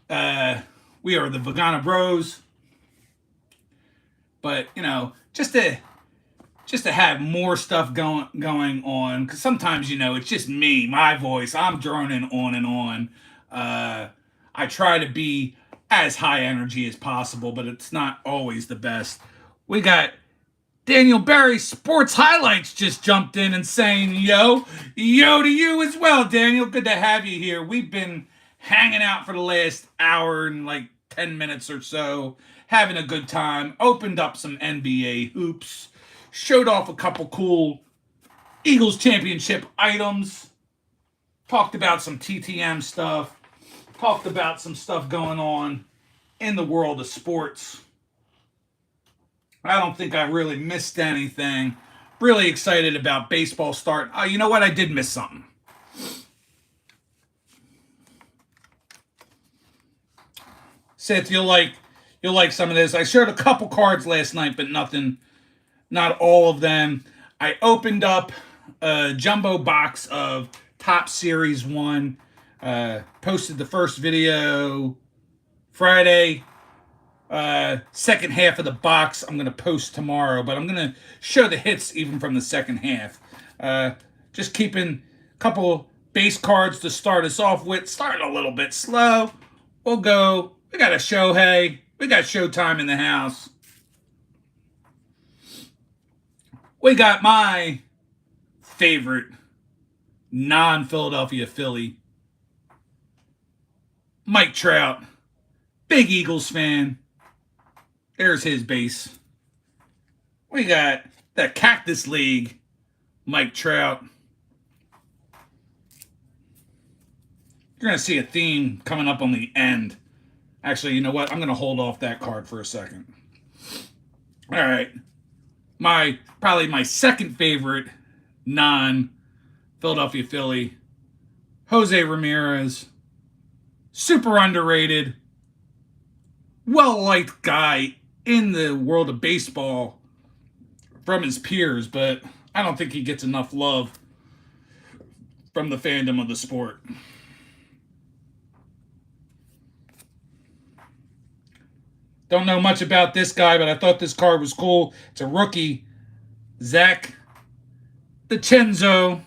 A: We are the Vagana Bros, but just to have more stuff going on, because sometimes it's just me, my voice. I'm droning on and on. I try to be as high energy as possible, but it's not always the best. We got Daniel Barry Sports Highlights just jumped in and saying, yo to you as well, Daniel. Good to have you here. We've been hanging out for the last hour and like 10 minutes or so, having a good time. Opened up some NBA hoops, showed off a couple cool Eagles championship items, talked about some TTM stuff, talked about some stuff going on in the world of sports. I don't think I really missed anything. Really excited about baseball start. Oh, you know what? I did miss something. Seth, you'll like some of this. I showed a couple cards last night, but not all of them. I opened up a jumbo box of Top Series 1. Posted the first video Friday. Second half of the box I'm going to post tomorrow, but I'm going to show the hits even from the second half. Just keeping a couple base cards to start us off with. Starting a little bit slow. We'll go. We got a Shohei. We got Showtime in the house. We got my favorite non-Philadelphia Philly, Mike Trout. Big Eagles fan. There's his base. We got the Cactus League, Mike Trout. You're going to see a theme coming up on the end. Actually, you know what? I'm going to hold off that card for a second. All right. Probably my second favorite non-Philadelphia Philly, Jose Ramirez. Super underrated. Well-liked guy in the world of baseball from his peers, but I don't think he gets enough love from the fandom of the sport. Don't know much about this guy, but I thought this card was cool. It's a rookie, Zach DeCenzo.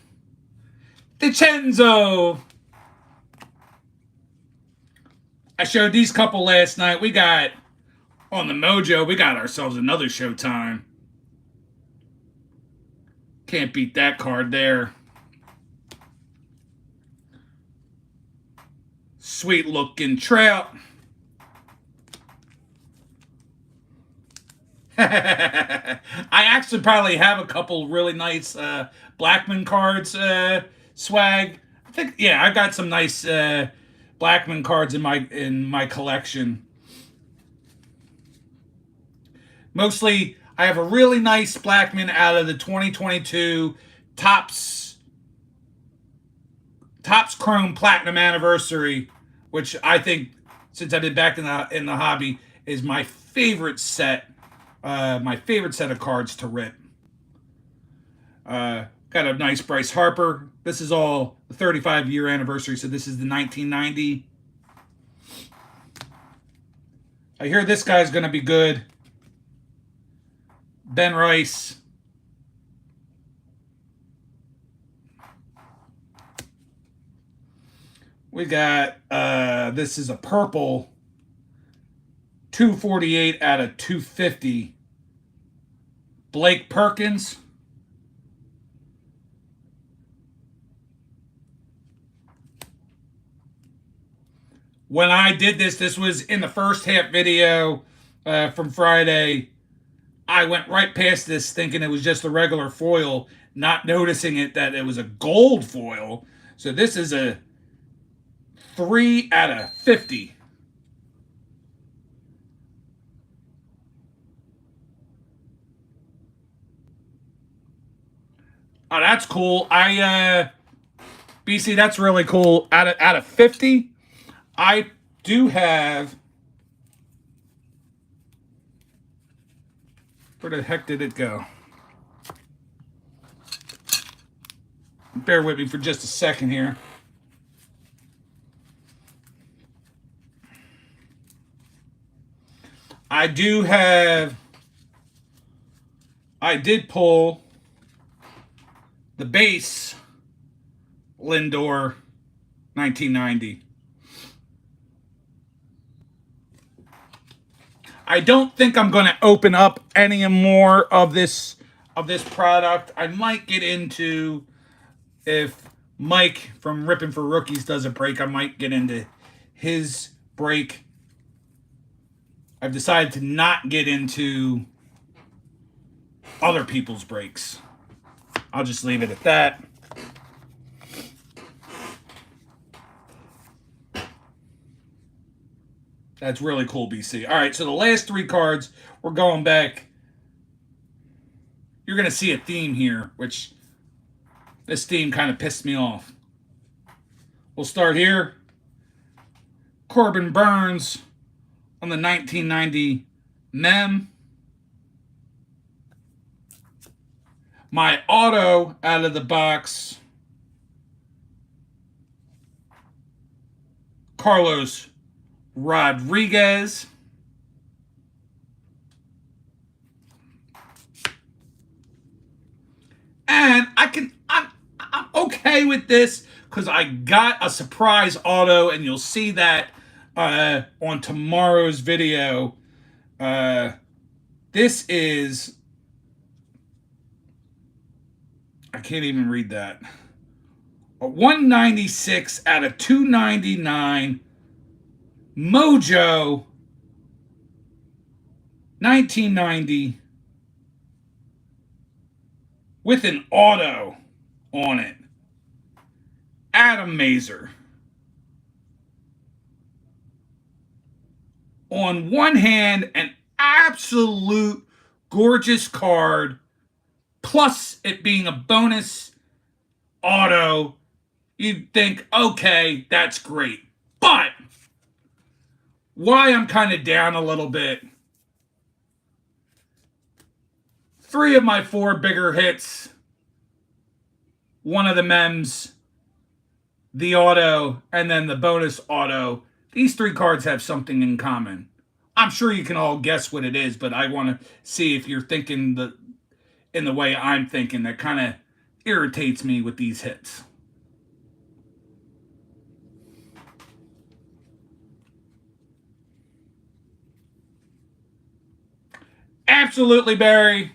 A: I showed these couple last night. We got on the Mojo, we got ourselves another Showtime. Can't beat that card there. Sweet looking Trout. I actually probably have a couple really nice Blackman cards swag. I think I've got some nice Blackman cards in my collection. Mostly, I have a really nice Blackman out of the 2022 Topps Chrome Platinum Anniversary, which I think, since I've been back in the hobby, is my favorite set. My favorite set of cards to rip. Got a nice Bryce Harper. This is all the 35-year anniversary, so this is the 1990. I hear this guy's going to be good. Ben Rice. We got, this is a purple 248 out of 250. Blake Perkins. When I did this was in the first half video from Friday. I went right past this thinking it was just a regular foil, not noticing that it was a gold foil. So this is a 3 out of 50. Oh, that's cool. BC, that's really cool. Out of 50, I do have. Where the heck did it go? Bear with me for just a second here. I do have. I did pull the base Lindor 1990. I don't think I'm going to open up any more of this product. I might get into, if Mike from Rippin' for Rookies does a break, I might get into his break. I've decided to not get into other people's breaks. I'll just leave it at that. That's really cool, BC. All right, so the last 3 cards, we're going back. You're going to see a theme here, which this theme kind of pissed me off. We'll start here. Corbin Burns on the 1990 Mem. My auto out of the box, Carlos Rodriguez. And I'm okay with this because I got a surprise auto, and you'll see that on tomorrow's video. This is, I can't even read that. A 196 out of 299 Mojo 1990 with an auto on it. Adam Mazer. On one hand, an absolute gorgeous card, plus it being a bonus auto. You'd think, okay, that's great. But why I'm kind of down a little bit, 3 of my 4 bigger hits, one of the mems, the auto, and then the bonus auto. These 3 cards have something in common. I'm sure you can all guess what it is, but I want to see if you're thinking in the way I'm thinking. That kind of irritates me with these hits. absolutely, Barry.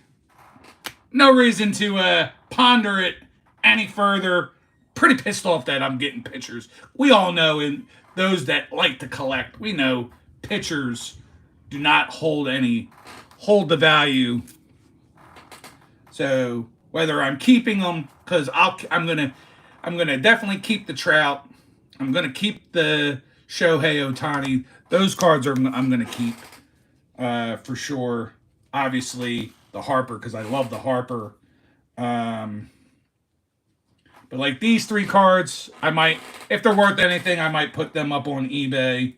A: No reason to ponder it any further. Pretty pissed off that I'm getting pitchers. We all know, and those that like to collect, we know pitchers do not hold the value. So whether I'm keeping them, because I'm gonna definitely keep the Trout. I'm gonna keep the Shohei Ohtani. Those cards I'm gonna keep for sure. Obviously the Harper, because I love the Harper. Um, but like these three cards, I might, if they're worth anything, I might put them up on eBay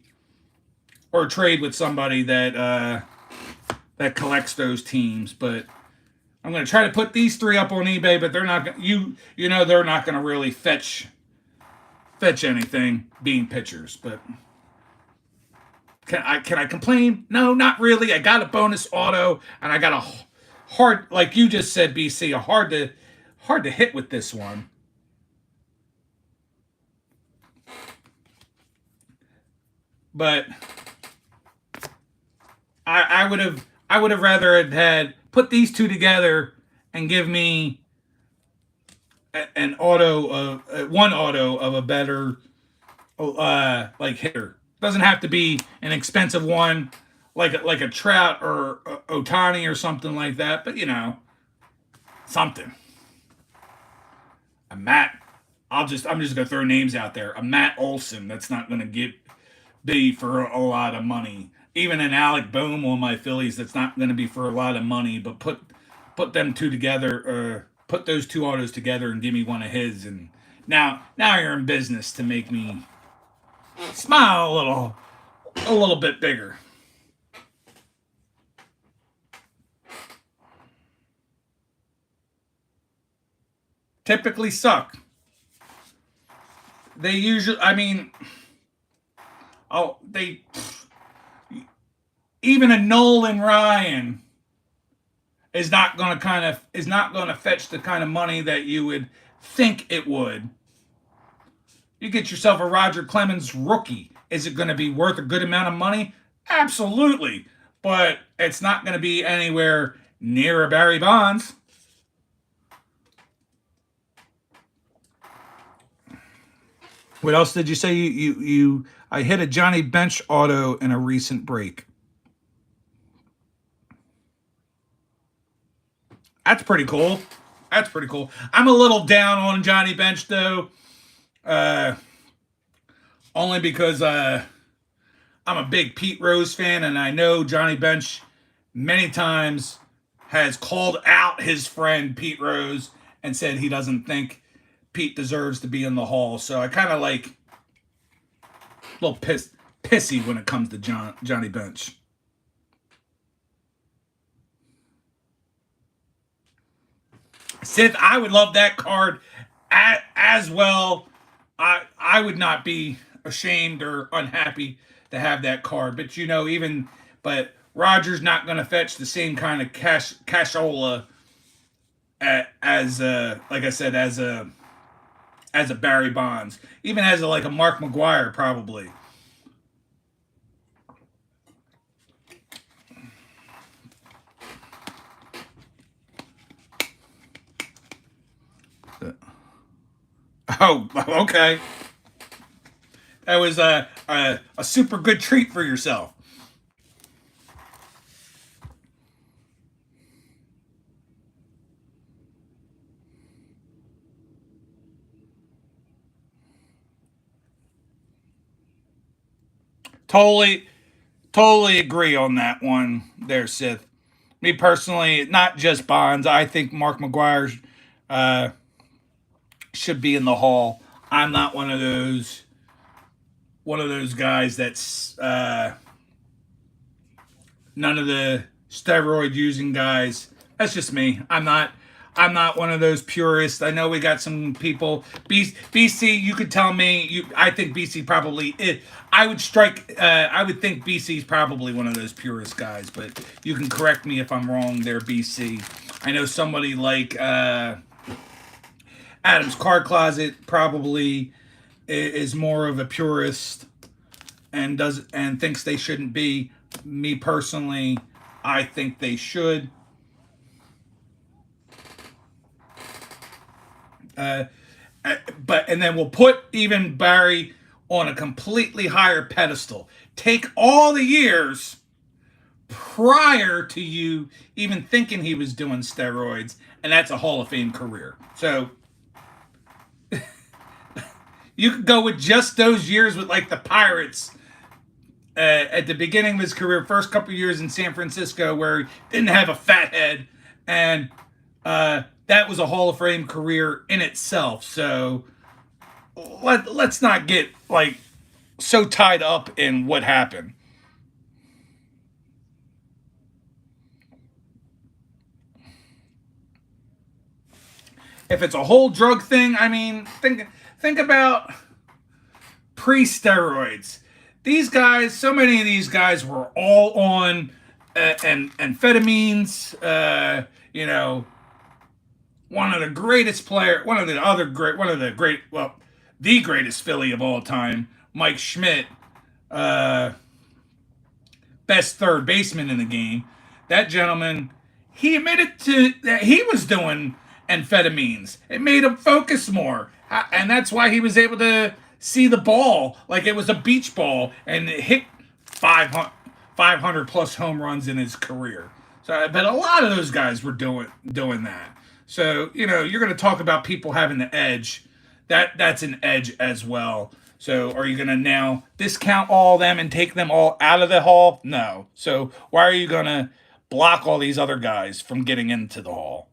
A: or trade with somebody that collects those teams. But I'm going to try to put these three up on eBay, but they're not you know they're not going to really fetch anything being pitchers. But can I complain? No, not really. I got a bonus auto, and I got a hard, like you just said, BC, a hard to hit with this one. But I would have rather had put these two together and give me an auto of one auto of a better like hitter. Doesn't have to be an expensive one like a Trout or Ohtani or something like that, but you know, something. A Matt. I'm just gonna throw names out there. A Matt Olson. That's not gonna be for a lot of money. Even an Alec Bohm on my Phillies. That's not gonna be for a lot of money. But put them two together. Put those two autos together and give me one of his. And now you're in business to make me smile a little bit bigger. Typically suck. They usually, I mean, they even a Nolan Ryan is not going to fetch the kind of money that you would think it would. You get yourself a Roger Clemens rookie. Is it going to be worth a good amount of money? Absolutely. But it's not going to be anywhere near a Barry Bonds. What else did you say? I hit a Johnny Bench auto in a recent break. That's pretty cool. That's pretty cool. I'm a little down on Johnny Bench though, only because I'm a big Pete Rose fan, and I know Johnny Bench many times has called out his friend Pete Rose and said he doesn't think Pete deserves to be in the Hall. So I kind of like a little pissy when it comes to Johnny Bench. Sith, I would love that card as well. I would not be ashamed or unhappy to have that card. But you know, but Roger's not going to fetch the same kind of cashola as like I said, as a Barry Bonds, even as like a Mark McGwire probably. Oh, okay. That was a super good treat for yourself. Totally agree on that one there, Sith. Me personally, not just Bonds. I think Mark McGwire uh, should be in the Hall. I'm not one of those guys that's none of the steroid using guys. That's just me. I'm not one of those purists. I know we got some people. BC, you could tell me. I think BC probably is. I would think BC's probably one of those purist guys, but you can correct me if I'm wrong there, BC. I know somebody like Adam's Card Closet probably is more of a purist and thinks they shouldn't be. Me personally, I think they should. Uh, and then we'll put even Barry on a completely higher pedestal. Take all the years prior to you even thinking he was doing steroids, and that's a Hall of Fame career. So you could go with just those years with like the Pirates at the beginning of his career, first couple of years in San Francisco, where he didn't have a fat head, and that was a Hall of Fame career in itself. So let's not get like so tied up in what happened. If it's a whole drug thing, I mean, think about pre-steroids. These guys, so many of these guys were all on amphetamines. You know, one of the greatest player, one of the great, well, the greatest Philly of all time, Mike Schmidt, uh, best third baseman in the game. That gentleman, he admitted to that he was doing amphetamines. It made him focus more, and that's why he was able to see the ball like it was a beach ball and hit 500 plus home runs in his career. So, but a lot of those guys were doing that. So you're going to talk about people having the edge. That's an edge as well. So are you going to now discount all of them and take them all out of the hall? No. So why are you going to block all these other guys from getting into the hall?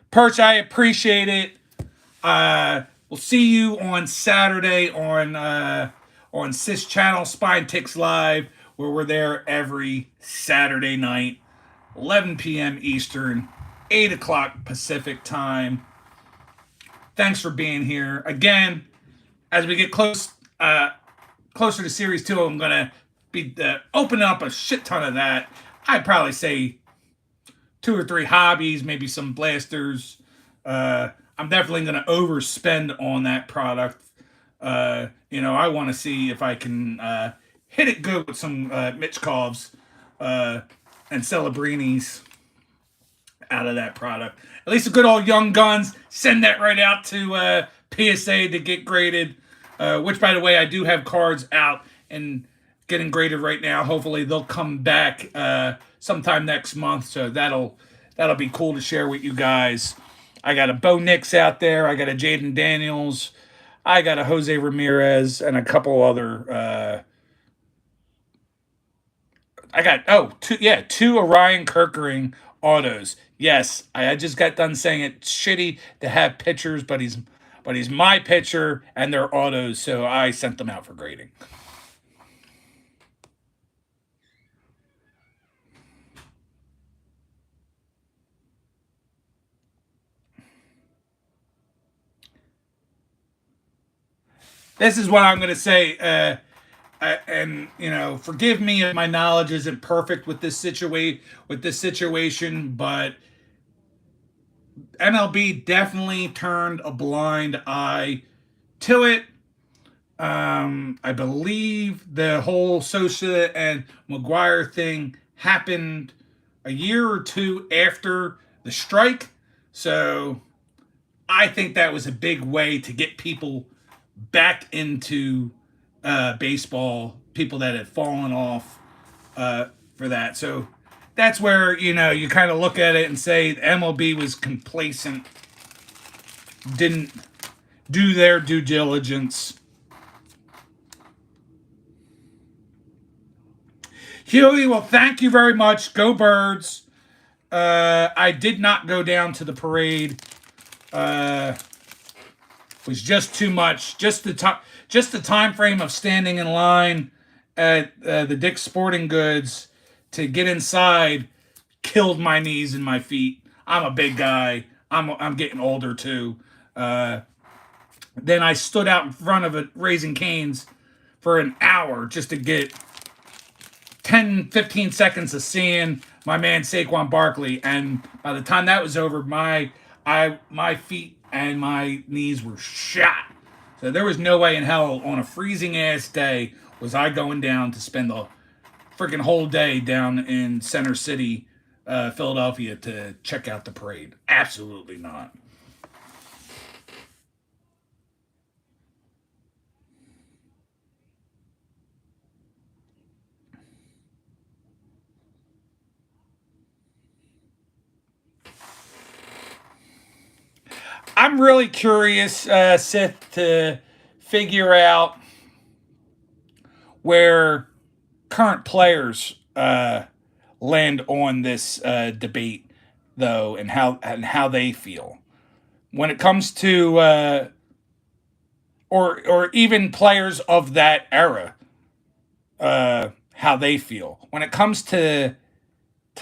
A: Perch, I appreciate it. We'll see you on Saturday on Cis Channel Spine Ticks Live, where we're there every Saturday night, 11 p.m. Eastern, 8 o'clock Pacific time. Thanks for being here. Again, as we get closer to Series 2, I'm going to be opening up a shit ton of that. I'd probably say 2 or 3 hobbies, maybe some blasters. I'm definitely going to overspend on that product. I want to see if I can hit it good with some Mitchkovs and Celebrinis out of that product. At least a good old Young Guns. Send that right out to PSA to get graded. Which, by the way, I do have cards out and getting graded right now. Hopefully, they'll come back sometime next month. So that'll be cool to share with you guys. I got a Bo Nix out there. I got a Jaden Daniels. I got a Jose Ramirez and a couple other. I got two Orion Kirkering autos. Yes, I just got done saying it's shitty to have pitchers, but he's my pitcher and they're autos, so I sent them out for grading. This is what I'm going to say. And forgive me if my knowledge isn't perfect with this situation, but MLB definitely turned a blind eye to it. I believe the whole Sosa and McGuire thing happened a year or two after the strike, so I think that was a big way to get people back into baseball, people that had fallen off for that. So that's where you kind of look at it and say the MLB was complacent, didn't do their due diligence. Huey, well, thank you very much. Go Birds. I did not go down to the parade. Was just too much. Just the time frame of standing in line at the Dick's Sporting Goods to get inside killed my knees and my feet. I'm a big guy. I'm getting older too. Then I stood out in front of it, Raising Cane's, for an hour just to get 10, 15 seconds of seeing my man Saquon Barkley. And by the time that was over, my feet and my knees were shot. So there was no way in hell on a freezing ass day Was I going down to spend the freaking whole day down in Center City, Philadelphia, to check out the parade? Absolutely not. I'm really curious, Sith, to figure out where current players land on this debate, though, and how they feel when it comes to, or even players of that era, how they feel when it comes to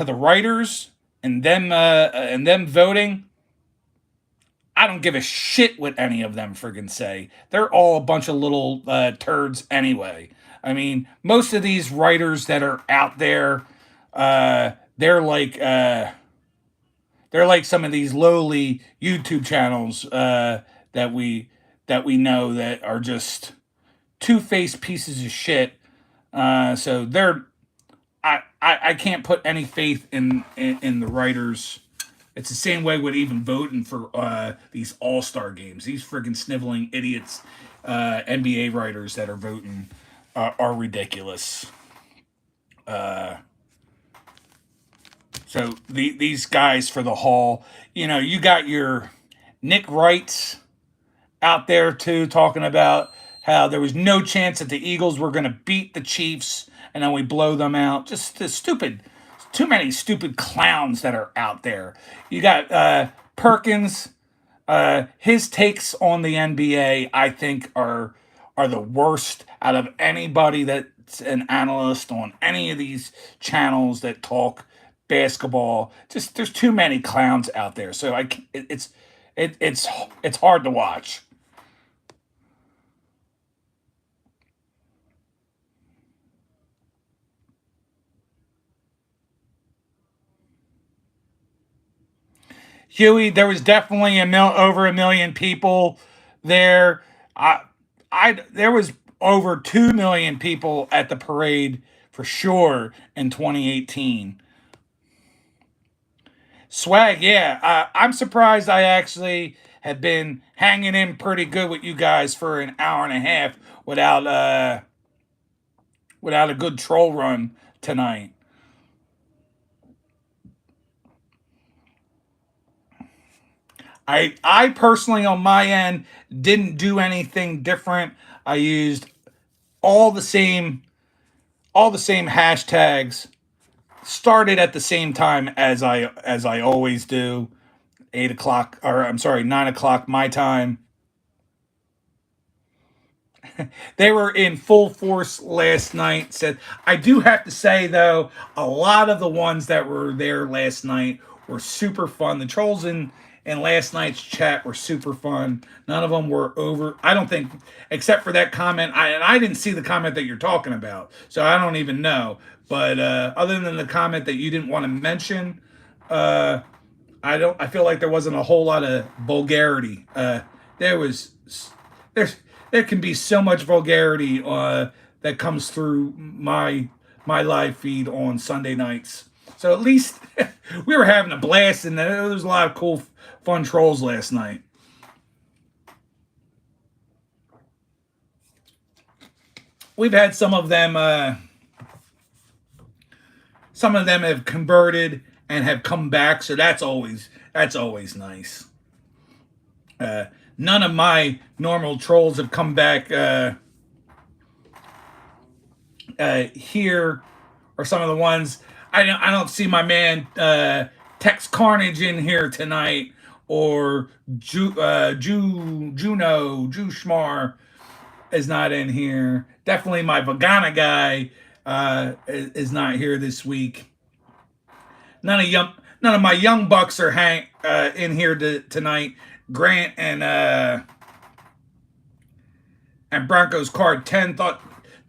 A: the writers and them voting. I don't give a shit what any of them friggin' say. They're all a bunch of little turds anyway. I mean, most of these writers that are out there, uh, they're like uh, they're like some of these lowly YouTube channels that we know that are just two-faced pieces of shit. So they're I can't put any faith in the writers. It's the same way with even voting for these All Star games. These friggin' sniveling idiots, NBA writers that are voting are ridiculous. Uh, so these guys for the Hall, you got your Nick Wrights out there too, talking about how there was no chance that the Eagles were going to beat the Chiefs and then we blow them out. Just the stupid, too many stupid clowns that are out there. You got Perkins. His takes on the NBA, I think, are the worst out of anybody that's an analyst on any of these channels that talk basketball. Just there's too many clowns out there, so it's hard to watch. Huey, there was definitely over a million people there. I, there was over 2 million people at the parade for sure in 2018. Swag, yeah. I'm surprised I actually have been hanging in pretty good with you guys for an hour and a half without a good troll run tonight. I personally on my end didn't do anything different. I used all the same all the same hashtags. Started at the same time as I always do. 8 o'clock, or I'm sorry, 9 o'clock my time. They were in full force last night. Said I do have to say though, a lot of the ones that were there last night were super fun. The trolls in last night's chat were super fun. None of them were over. I don't think, except for that comment. I didn't see the comment that you're talking about, so I don't even know. But other than the comment that you didn't want to mention, uh, I don't. I feel like there wasn't a whole lot of vulgarity. There was there's there can be so much vulgarity that comes through my live feed on Sunday nights. So at least we were having a blast, and there was a lot of cool, fun trolls last night. We've had some of them have converted and have come back, so that's always nice. Uh, None of my normal trolls have come back here, or some of the ones I don't see my man Tex Carnage in here tonight, or Juno Schmar is not in here. Definitely my Vagana guy is not here this week. None of my young bucks are in here tonight. Grant and Broncos card 10 thought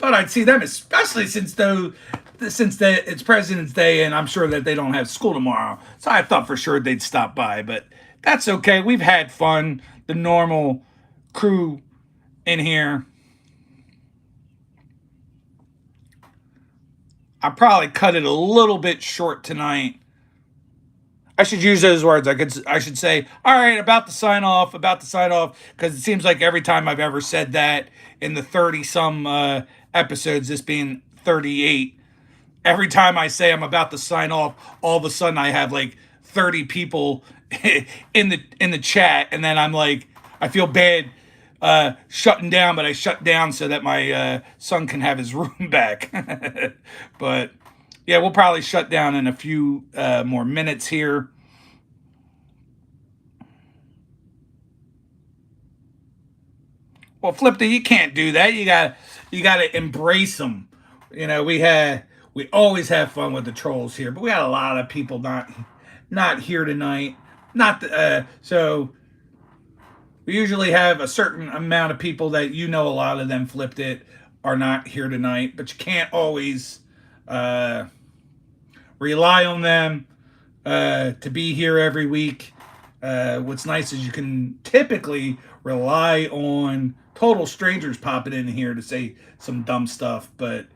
A: I'd see them, especially since it's President's Day and I'm sure that they don't have school tomorrow. So I thought for sure they'd stop by, but that's okay. We've had fun. The normal crew in here. I probably cut it a little bit short tonight. I should use those words. I should say, all right, about to sign off, because it seems like every time I've ever said that in the 30 some episodes, this being 38, every time I say I'm about to sign off, all of a sudden I have like 30 people in the chat, and then I'm like, I feel bad shutting down, but I shut down so that my son can have his room back. But yeah, we'll probably shut down in a few more minutes here. Well, Flipta, you can't do that. You gotta embrace them. We always have fun with the trolls here, but we got a lot of people not here tonight. Not so we usually have a certain amount of people that a lot of them flipped it are not here tonight, but you can't always uh, rely on them to be here every week. What's nice is you can typically rely on total strangers popping in here to say some dumb stuff, but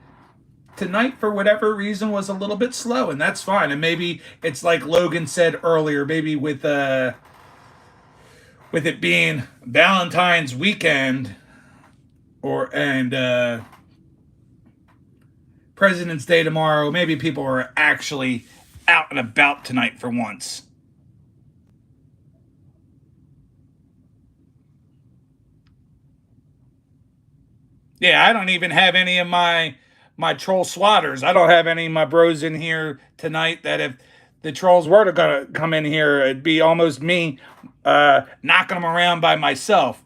A: tonight, for whatever reason, was a little bit slow, and that's fine. And maybe it's like Logan said earlier, maybe with it being Valentine's weekend and President's Day tomorrow, maybe people are actually out and about tonight for once. Yeah, I don't even have any of my troll swatters. I don't have any of my bros in here tonight. That if the trolls were to gonna come in here, it'd be almost me knocking them around by myself.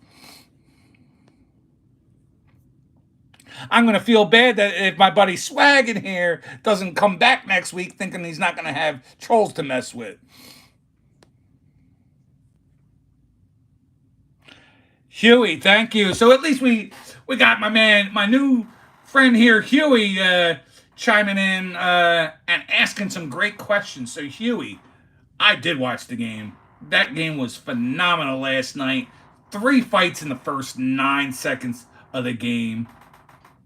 A: I'm gonna feel bad that if my buddy Swag in here doesn't come back next week, thinking he's not gonna have trolls to mess with. Huey, thank you. So at least we got my new friend here, Huey, chiming in and asking some great questions. So Huey, I did watch the game. That game was phenomenal last night. 3 fights in the first 9 seconds of the game.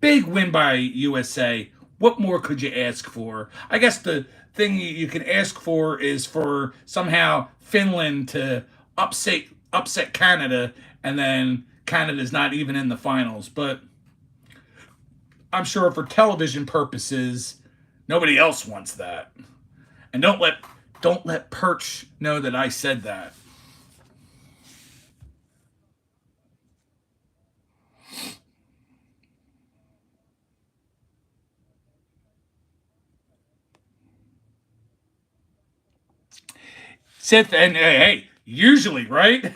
A: Big win by USA. What more could you ask for? I guess the thing you can ask for is for somehow Finland to upset Canada, and then Canada's not even in the finals. But I'm sure for television purposes, nobody else wants that. And don't let Perch know that I said that. Sith and hey, usually, right?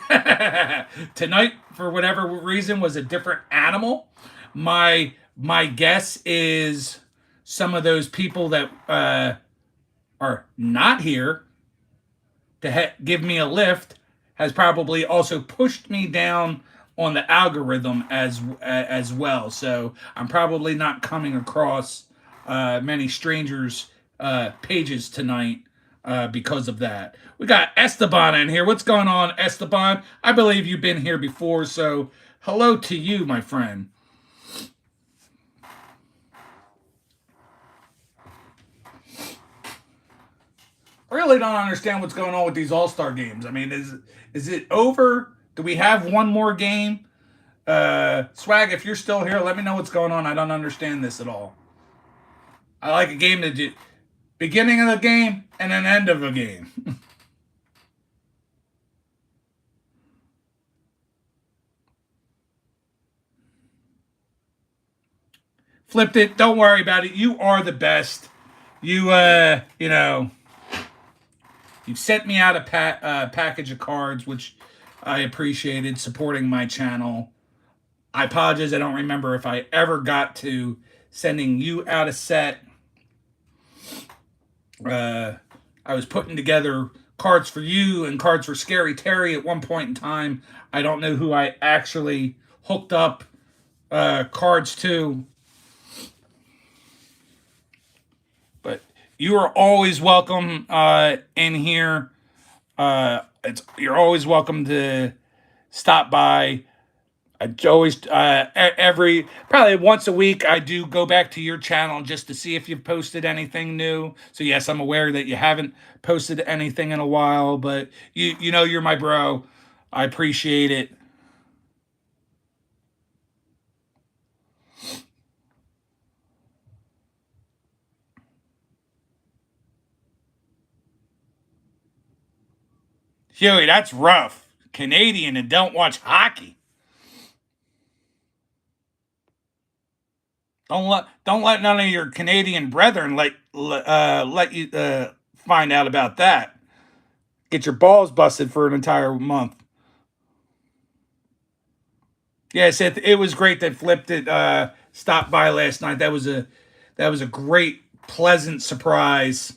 A: Tonight, for whatever reason, was a different animal. My guess is some of those people that are not here to give me a lift has probably also pushed me down on the algorithm as well. So I'm probably not coming across many strangers' pages tonight because of that. We got Esteban in here. What's going on, Esteban? I believe you've been here before, so hello to you, my friend. I really don't understand what's going on with these All-Star games. I mean, is it over? Do we have one more game? Swag, if you're still here, let me know what's going on. I don't understand this at all. I like a game to do beginning of the game and an end of a game. Flipped it. Don't worry about it. You are the best. You you've sent me out a package of cards, which I appreciated, supporting my channel. I apologize. I don't remember if I ever got to sending you out a set. I was putting together cards for you and cards for Scary Terry at one point in time. I don't know who I actually hooked up cards to. But you are always welcome in here. You're always welcome to stop by. I always every probably once a week I do go back to your channel just to see if you've posted anything new. So yes, I'm aware that you haven't posted anything in a while, but you know you're my bro. I appreciate it. Huey, that's rough. Canadian and don't watch hockey. Don't let none of your Canadian brethren let you find out about that. Get your balls busted for an entire month. Yes, it was great that Flipped it stopped by last night. That was a great, pleasant surprise.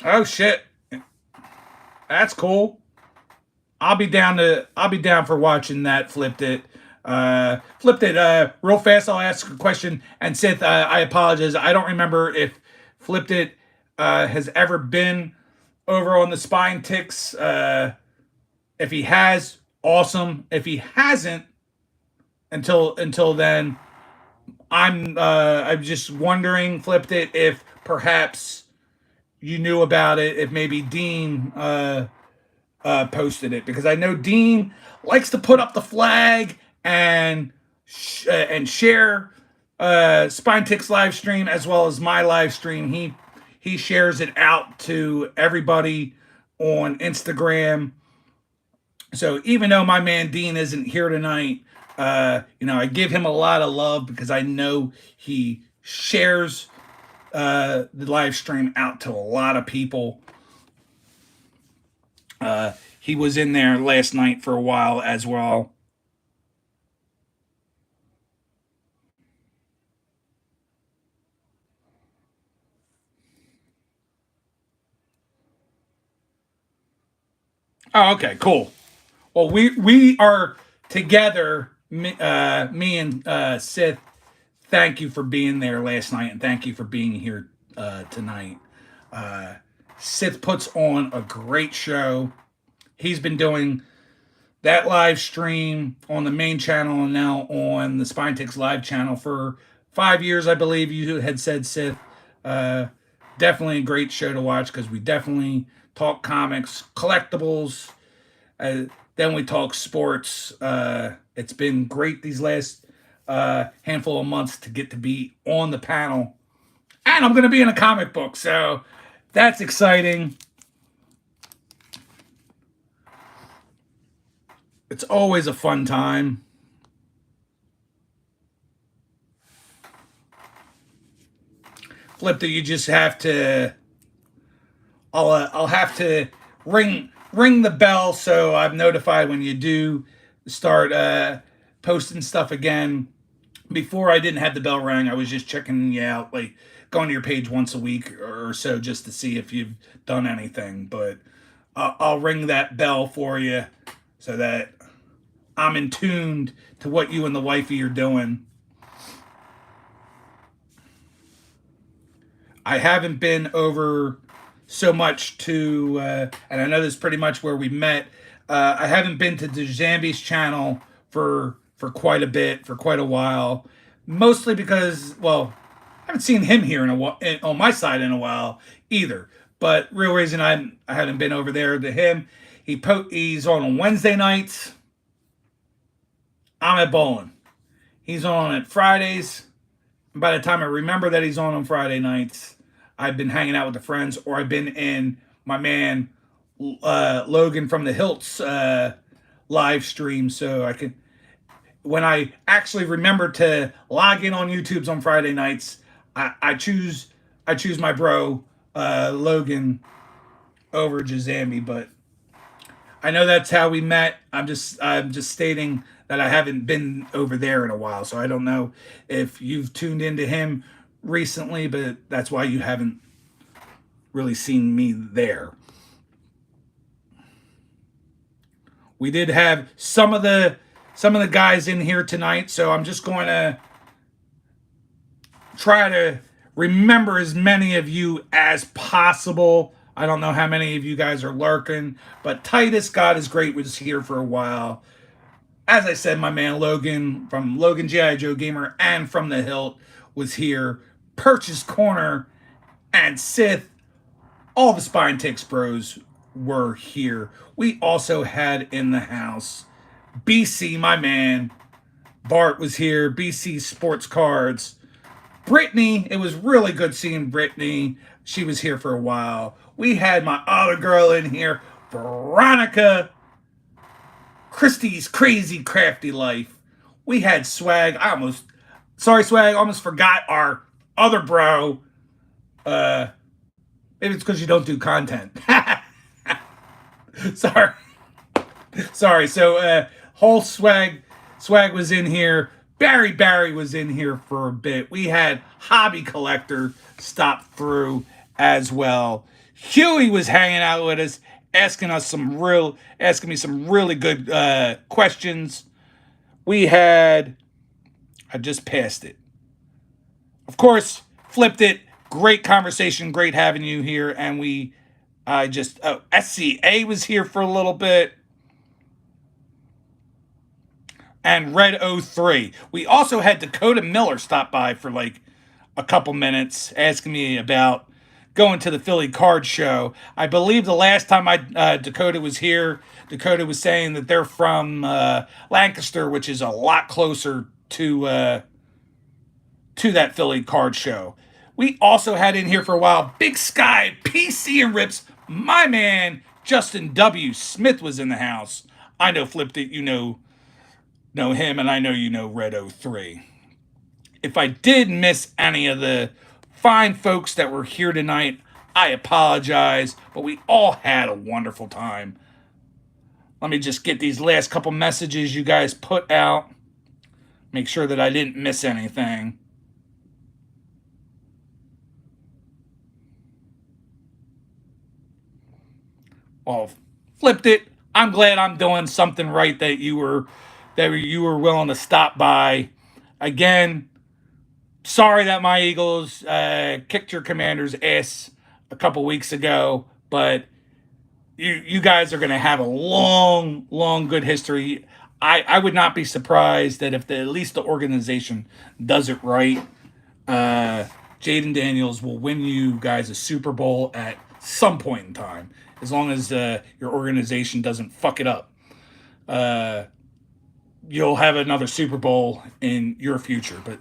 A: Oh shit, that's cool. I'll be down for watching that. Flipped it. Real fast. I'll ask a question. And Sith, I apologize. I don't remember if Flipped it has ever been over on the Spine Ticks. If he has, awesome. If he hasn't, until then, I'm just wondering, Flipped it, if perhaps you knew about it. If maybe Dean posted it, because I know Dean likes to put up the flag and share Spine Ticks live stream as well as my live stream. He shares it out to everybody on Instagram. So even though my man Dean isn't here tonight, I give him a lot of love because I know he shares the live stream out to a lot of people. He was in there last night for a while as well. Oh, okay, cool. Well, we are together. Me and Sith. Thank you for being there last night, and thank you for being here tonight. Uh, Sith puts on a great show. He's been doing that live stream on the main channel and now on the Spine Ticks live channel for 5 years, I believe you had said, Sith. Uh, Definitely a great show to watch because we definitely talk comics, collectibles, uh, then we talk sports. It's been great these last handful of months to get to be on the panel. And I'm going to be in a comic book, so that's exciting. It's always a fun time. Flip that you just have to. I'll have to ring the bell so I'm notified when you do start posting stuff again. Before I didn't have the bell ring, I was just checking you out, like going to your page once a week or so just to see if you've done anything. But I'll ring that bell for you so that I'm in tuned to what you and the wifey are doing. I haven't been over so much to, and I know this is pretty much where we met. I haven't been to the Zambi's channel for quite a bit, for quite a while, mostly because, well, I haven't seen him here in a while, on my side in a while either. But real reason I haven't been over there to him. He's on Wednesday nights. I'm at bowling. He's on at Fridays. By the time I remember that he's on Friday nights, I've been hanging out with the friends, or I've been in my man Logan from the Hilts live stream, so I can. When I actually remember to log in on YouTube's on Friday nights, I choose my bro Logan over Jazambi, but I know that's how we met. I'm just stating that I haven't been over there in a while, so I don't know if you've tuned into him recently, but that's why you haven't really seen me there. We did have some of the guys in here tonight, so I'm just going to try to remember as many of you as possible. I don't know how many of you guys are lurking, but Titus, God is Great, was here for a while. As I said, my man Logan from Logan G.I. Joe Gamer and from the Hilt was here. Purchase Corner and Sith, all the Spine Takes Bros were here. We also had in the house BC, my man. Bart was here. BC Sports Cards. Brittany, it was really good seeing Brittany. She was here for a while. We had my other girl in here, Veronica. Christie's Crazy Crafty Life. We had Swag. Swag, I almost forgot our other bro. Maybe it's because you don't do content. Sorry. Sorry. So, whole Swag was in here. Barry was in here for a bit. We had Hobby Collector stop through as well. Huey was hanging out with us, asking me some really good questions. We had, I just passed it. Of course, flipped it. Great conversation. Great having you here. And SCA was here for a little bit. And Red 03. We also had Dakota Miller stop by for like a couple minutes asking me about going to the Philly Card Show. I believe the last time Dakota was here, Dakota was saying that they're from Lancaster, which is a lot closer to that Philly Card Show. We also had in here for a while Big Sky, PC and Rips. My man Justin W. Smith was in the house. I know Flipped It, you know him, and I know you know Red 03. If I did miss any of the fine folks that were here tonight, I apologize, but we all had a wonderful time. Let me just get these last couple messages you guys put out. Make sure that I didn't miss anything. Well, Flipped It. I'm glad I'm doing something right that you were willing to stop by. Again, sorry that my Eagles kicked your Commander's ass a couple weeks ago, but you guys are going to have a long, good history. I would not be surprised that if at least the organization does it right, Jaden Daniels will win you guys a Super Bowl at some point in time, as long as your organization doesn't fuck it up. You'll have another Super Bowl in your future. But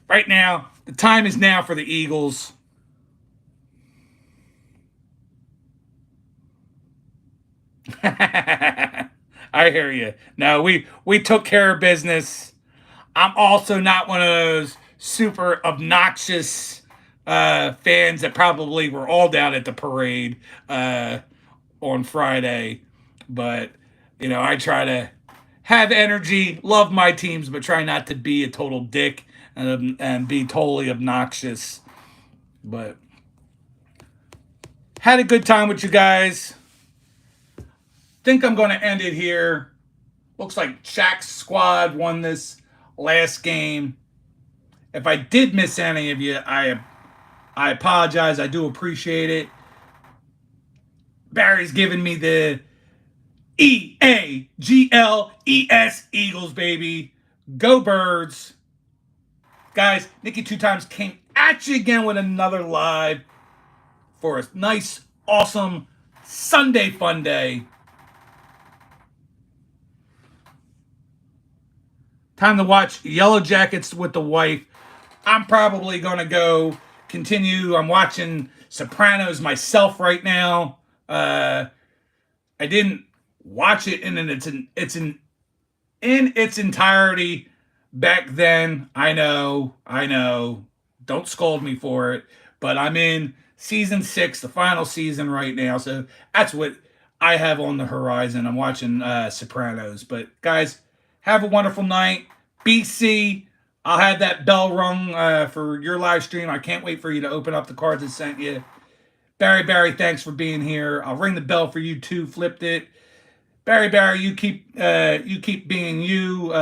A: right now, the time is now for the Eagles. I hear you. No, we took care of business. I'm also not one of those super obnoxious fans that probably were all down at the parade on Friday. But, I try to have energy, love my teams, but try not to be a total dick and be totally obnoxious. But had a good time with you guys. Think I'm going to end it here. Looks like Shaq's squad won this last game. If I did miss any of you, I apologize. I do appreciate it. Barry's giving me the EAGLES, Eagles, baby. Go Birds. Guys, Nikki 2 Times came at you again with another live for a nice, awesome Sunday fun day. Time to watch Yellow Jackets with the wife. I'm probably going to go continue. I'm watching Sopranos myself right now. I didn't watch it in its entirety back then. I know. Don't scold me for it. But I'm in season 6, the final season right now. So that's what I have on the horizon. I'm watching Sopranos. But guys, have a wonderful night. BC, I'll have that bell rung for your live stream. I can't wait for you to open up the cards I sent you. Barry, thanks for being here. I'll ring the bell for you too. Flipped It. Barry, you keep being you,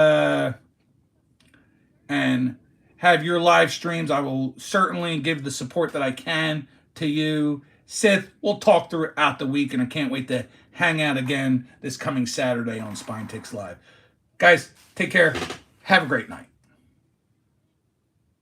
A: and have your live streams. I will certainly give the support that I can to you. Sith, we'll talk throughout the week, and I can't wait to hang out again this coming Saturday on Spine Ticks Live. Guys, take care. Have a great night.